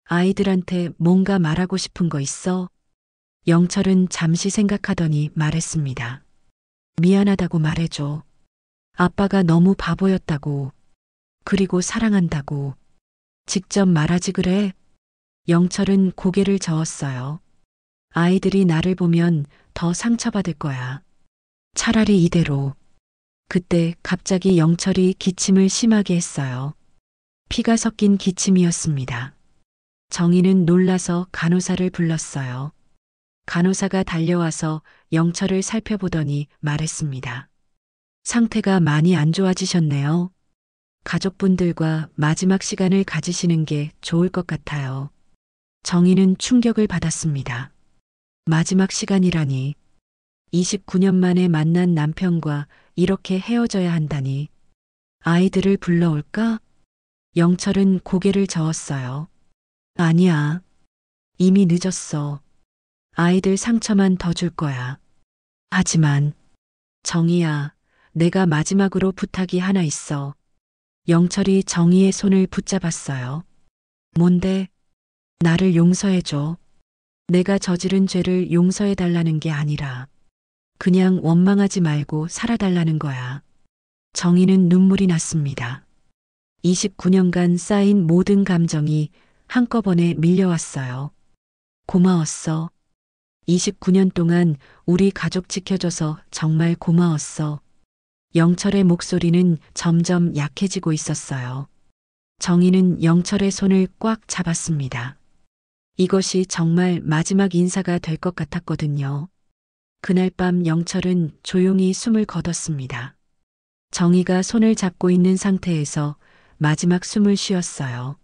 A: 아이들한테 뭔가 말하고 싶은 거 있어? 영철은 잠시 생각하더니 말했습니다. 미안하다고 말해줘. 아빠가 너무 바보였다고. 그리고 사랑한다고. 직접 말하지 그래? 영철은 고개를 저었어요. 아이들이 나를 보면 더 상처받을 거야. 차라리 이대로. 그때 갑자기 영철이 기침을 심하게 했어요. 피가 섞인 기침이었습니다. 정희는 놀라서 간호사를 불렀어요. 간호사가 달려와서 영철을 살펴보더니 말했습니다. 상태가 많이 안 좋아지셨네요. 가족분들과 마지막 시간을 가지시는 게 좋을 것 같아요. 정희는 충격을 받았습니다. 마지막 시간이라니. 29년 만에 만난 남편과 이렇게 헤어져야 한다니. 아이들을 불러올까? 영철은 고개를 저었어요. 아니야. 이미 늦었어. 아이들 상처만 더 줄 거야. 하지만 정희야, 내가 마지막으로 부탁이 하나 있어. 영철이 정희의 손을 붙잡았어요. 뭔데? 나를 용서해줘. 내가 저지른 죄를 용서해달라는 게 아니라 그냥 원망하지 말고 살아달라는 거야. 정희는 눈물이 났습니다. 29년간 쌓인 모든 감정이 한꺼번에 밀려왔어요. 고마웠어. 29년 동안 우리 가족 지켜줘서 정말 고마웠어. 영철의 목소리는 점점 약해지고 있었어요. 정희는 영철의 손을 꽉 잡았습니다. 이것이 정말 마지막 인사가 될 것 같았거든요. 그날 밤 영철은 조용히 숨을 거뒀습니다. 정희가 손을 잡고 있는 상태에서 마지막 숨을 쉬었어요.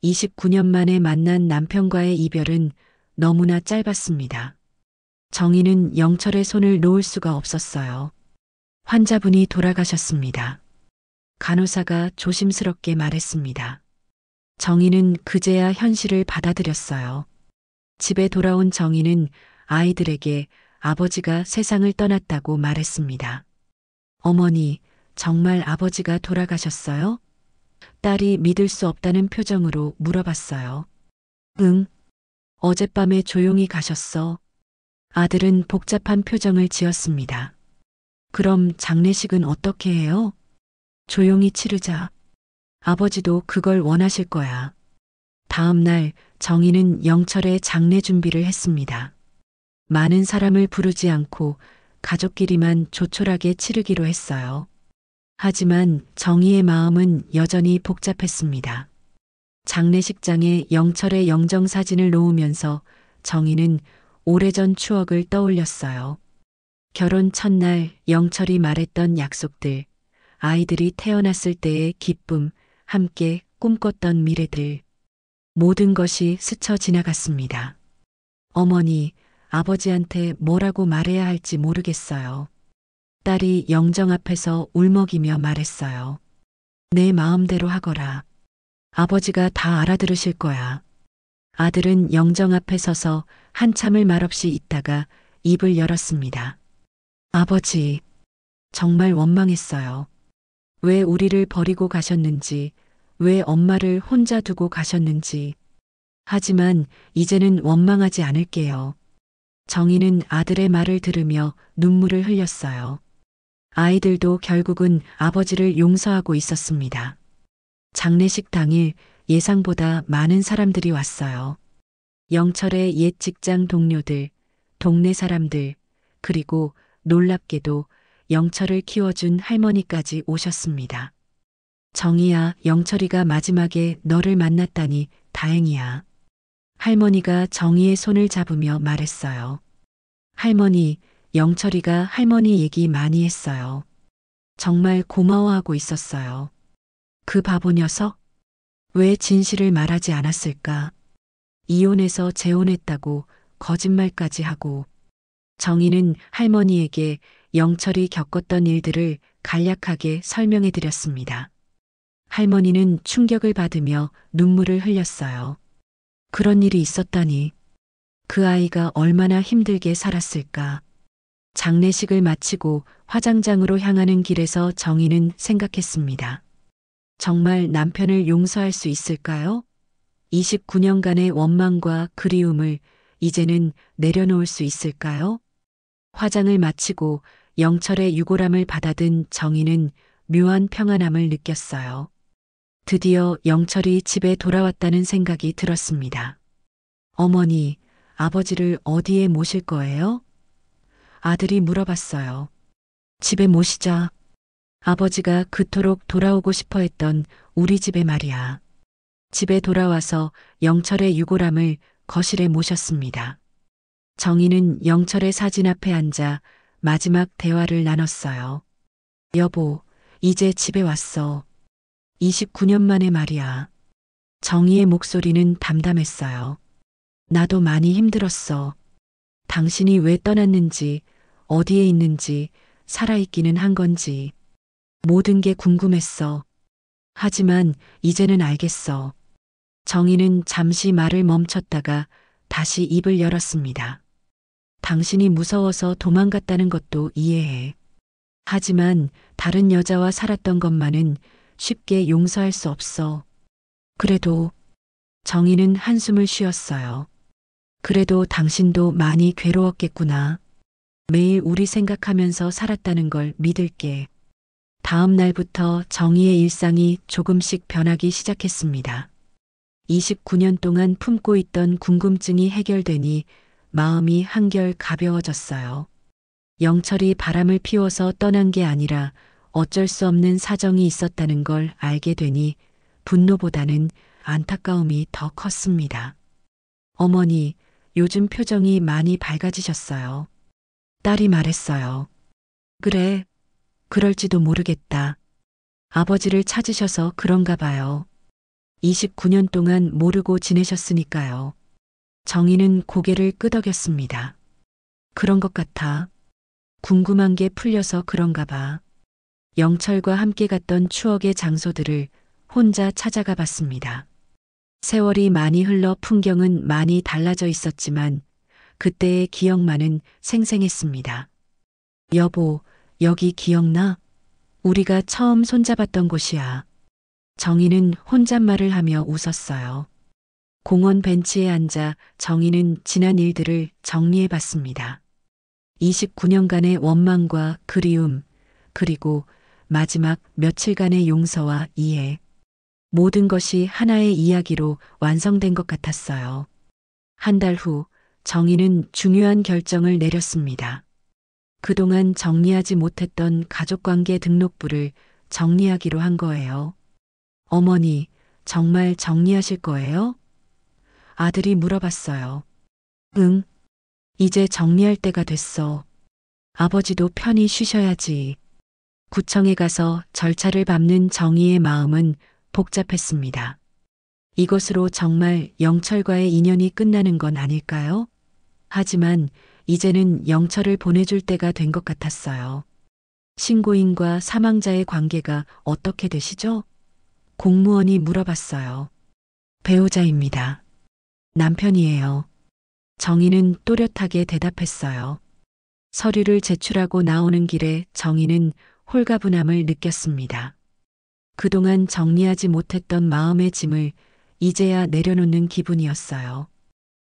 A: 29년 만에 만난 남편과의 이별은 너무나 짧았습니다. 정희는 영철의 손을 놓을 수가 없었어요. 환자분이 돌아가셨습니다. 간호사가 조심스럽게 말했습니다. 정희는 그제야 현실을 받아들였어요. 집에 돌아온 정희는 아이들에게 아버지가 세상을 떠났다고 말했습니다. 어머니, 정말 아버지가 돌아가셨어요? 딸이 믿을 수 없다는 표정으로 물어봤어요. 응. 어젯밤에 조용히 가셨어. 아들은 복잡한 표정을 지었습니다. 그럼 장례식은 어떻게 해요? 조용히 치르자. 아버지도 그걸 원하실 거야. 다음 날 정희는 영철의 장례 준비를 했습니다. 많은 사람을 부르지 않고 가족끼리만 조촐하게 치르기로 했어요. 하지만 정희의 마음은 여전히 복잡했습니다. 장례식장에 영철의 영정사진을 놓으면서 정희는 오래전 추억을 떠올렸어요. 결혼 첫날 영철이 말했던 약속들, 아이들이 태어났을 때의 기쁨, 함께 꿈꿨던 미래들. 모든 것이 스쳐 지나갔습니다. 어머니, 아버지한테 뭐라고 말해야 할지 모르겠어요. 딸이 영정 앞에서 울먹이며 말했어요. 내 마음대로 하거라. 아버지가 다 알아들으실 거야. 아들은 영정 앞에 서서 한참을 말없이 있다가 입을 열었습니다. 아버지, 정말 원망했어요. 왜 우리를 버리고 가셨는지, 왜 엄마를 혼자 두고 가셨는지. 하지만 이제는 원망하지 않을게요. 정희는 아들의 말을 들으며 눈물을 흘렸어요. 아이들도 결국은 아버지를 용서하고 있었습니다. 장례식 당일 예상보다 많은 사람들이 왔어요. 영철의 옛 직장 동료들, 동네 사람들, 그리고 놀랍게도 영철을 키워준 할머니까지 오셨습니다. 정희야, 영철이가 마지막에 너를 만났다니 다행이야. 할머니가 정희의 손을 잡으며 말했어요. 할머니, 영철이가 할머니 얘기 많이 했어요. 정말 고마워하고 있었어요. 그 바보 녀석? 왜 진실을 말하지 않았을까? 이혼해서 재혼했다고 거짓말까지 하고. 정희는 할머니에게 영철이 겪었던 일들을 간략하게 설명해 드렸습니다. 할머니는 충격을 받으며 눈물을 흘렸어요. 그런 일이 있었다니. 그 아이가 얼마나 힘들게 살았을까. 장례식을 마치고 화장장으로 향하는 길에서 정희는 생각했습니다. 정말 남편을 용서할 수 있을까요? 29년간의 원망과 그리움을 이제는 내려놓을 수 있을까요? 화장을 마치고 영철의 유골함을 받아든 정희는 묘한 평안함을 느꼈어요. 드디어 영철이 집에 돌아왔다는 생각이 들었습니다. 어머니, 아버지를 어디에 모실 거예요? 아들이 물어봤어요. 집에 모시자. 아버지가 그토록 돌아오고 싶어 했던 우리 집에 말이야. 집에 돌아와서 영철의 유골함을 거실에 모셨습니다. 정희는 영철의 사진 앞에 앉아 마지막 대화를 나눴어요. 여보, 이제 집에 왔어. 29년 만에 말이야. 정희의 목소리는 담담했어요. 나도 많이 힘들었어. 당신이 왜 떠났는지, 어디에 있는지, 살아있기는 한 건지. 모든 게 궁금했어. 하지만 이제는 알겠어. 정희는 잠시 말을 멈췄다가 다시 입을 열었습니다. 당신이 무서워서 도망갔다는 것도 이해해. 하지만 다른 여자와 살았던 것만은 쉽게 용서할 수 없어. 그래도 정희는 한숨을 쉬었어요. 그래도 당신도 많이 괴로웠겠구나. 매일 우리 생각하면서 살았다는 걸 믿을게. 다음 날부터 정희의 일상이 조금씩 변하기 시작했습니다. 29년 동안 품고 있던 궁금증이 해결되니 마음이 한결 가벼워졌어요. 영철이 바람을 피워서 떠난 게 아니라 어쩔 수 없는 사정이 있었다는 걸 알게 되니 분노보다는 안타까움이 더 컸습니다. 어머니, 요즘 표정이 많이 밝아지셨어요. 딸이 말했어요. 그래, 그럴지도 모르겠다. 아버지를 찾으셔서 그런가 봐요. 29년 동안 모르고 지내셨으니까요. 정희는 고개를 끄덕였습니다. 그런 것 같아. 궁금한 게 풀려서 그런가 봐. 영철과 함께 갔던 추억의 장소들을 혼자 찾아가 봤습니다. 세월이 많이 흘러 풍경은 많이 달라져 있었지만 그때의 기억만은 생생했습니다. 여보, 여기 기억나? 우리가 처음 손잡았던 곳이야. 정희는 혼잣말을 하며 웃었어요. 공원 벤치에 앉아 정희는 지난 일들을 정리해 봤습니다. 29년간의 원망과 그리움, 그리고 마지막 며칠간의 용서와 이해. 모든 것이 하나의 이야기로 완성된 것 같았어요. 한 달 후 정희는 중요한 결정을 내렸습니다. 그동안 정리하지 못했던 가족관계 등록부를 정리하기로 한 거예요. 어머니, 정말 정리하실 거예요? 아들이 물어봤어요. 응, 이제 정리할 때가 됐어. 아버지도 편히 쉬셔야지. 구청에 가서 절차를 밟는 정희의 마음은 복잡했습니다. 이것으로 정말 영철과의 인연이 끝나는 건 아닐까요? 하지만 이제는 영철을 보내줄 때가 된 것 같았어요. 신고인과 사망자의 관계가 어떻게 되시죠? 공무원이 물어봤어요. 배우자입니다. 남편이에요. 정희는 또렷하게 대답했어요. 서류를 제출하고 나오는 길에 정희는 홀가분함을 느꼈습니다. 그동안 정리하지 못했던 마음의 짐을 이제야 내려놓는 기분이었어요.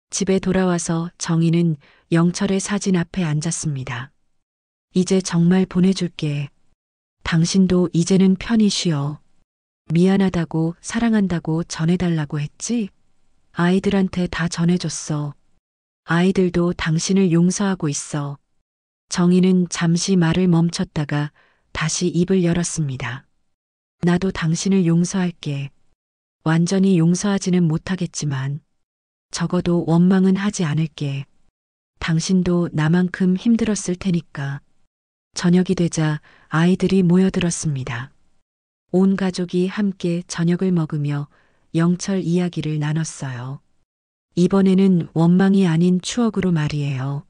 A: 집에 돌아와서 정희는 영철의 사진 앞에 앉았습니다. 이제 정말 보내줄게. 당신도 이제는 편히 쉬어. 미안하다고 사랑한다고 전해달라고 했지? 아이들한테 다 전해줬어. 아이들도 당신을 용서하고 있어. 정희는 잠시 말을 멈췄다가 다시 입을 열었습니다. 나도 당신을 용서할게. 완전히 용서하지는 못하겠지만 적어도 원망은 하지 않을게. 당신도 나만큼 힘들었을 테니까. 저녁이 되자 아이들이 모여들었습니다. 온 가족이 함께 저녁을 먹으며 영철 이야기를 나눴어요. 이번에는 원망이 아닌 추억으로 말이에요.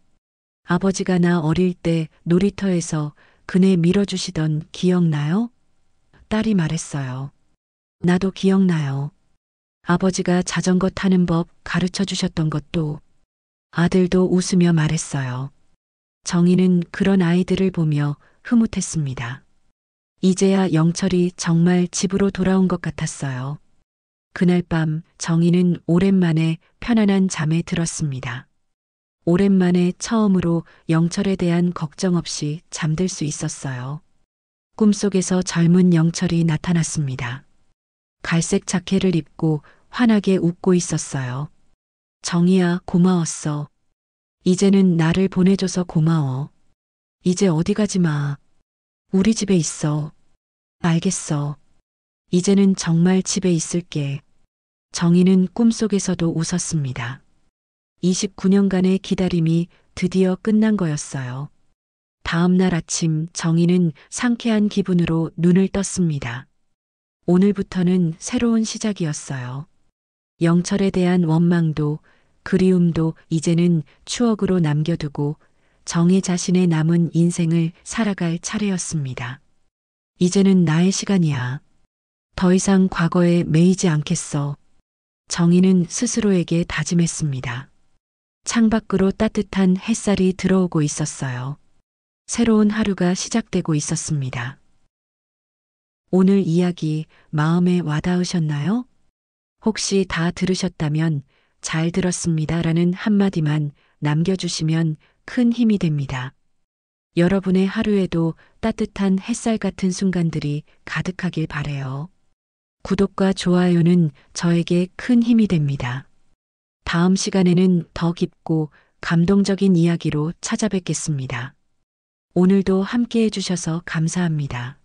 A: 아버지가 나 어릴 때 놀이터에서 그네 밀어주시던 기억나요? 딸이 말했어요. 나도 기억나요. 아버지가 자전거 타는 법 가르쳐 주셨던 것도. 아들도 웃으며 말했어요. 정희는 그런 아이들을 보며 흐뭇했습니다. 이제야 영철이 정말 집으로 돌아온 것 같았어요. 그날 밤 정희는 오랜만에 편안한 잠에 들었습니다. 오랜만에 처음으로 영철에 대한 걱정 없이 잠들 수 있었어요. 꿈속에서 젊은 영철이 나타났습니다. 갈색 자켓을 입고 환하게 웃고 있었어요. 정희야, 고마웠어. 이제는 나를 보내줘서 고마워. 이제 어디 가지 마. 우리 집에 있어. 알겠어. 이제는 정말 집에 있을게. 정희는 꿈속에서도 웃었습니다. 29년간의 기다림이 드디어 끝난 거였어요. 다음 날 아침 정희는 상쾌한 기분으로 눈을 떴습니다. 오늘부터는 새로운 시작이었어요. 영철에 대한 원망도 그리움도 이제는 추억으로 남겨두고 정희 자신의 남은 인생을 살아갈 차례였습니다. 이제는 나의 시간이야. 더 이상 과거에 매이지 않겠어. 정희는 스스로에게 다짐했습니다. 창밖으로 따뜻한 햇살이 들어오고 있었어요. 새로운 하루가 시작되고 있었습니다. 오늘 이야기 마음에 와닿으셨나요? 혹시 다 들으셨다면 잘 들었습니다라는 한마디만 남겨주시면 큰 힘이 됩니다. 여러분의 하루에도 따뜻한 햇살 같은 순간들이 가득하길 바래요. 구독과 좋아요는 저에게 큰 힘이 됩니다. 다음 시간에는 더 깊고 감동적인 이야기로 찾아뵙겠습니다. 오늘도 함께 해주셔서 감사합니다.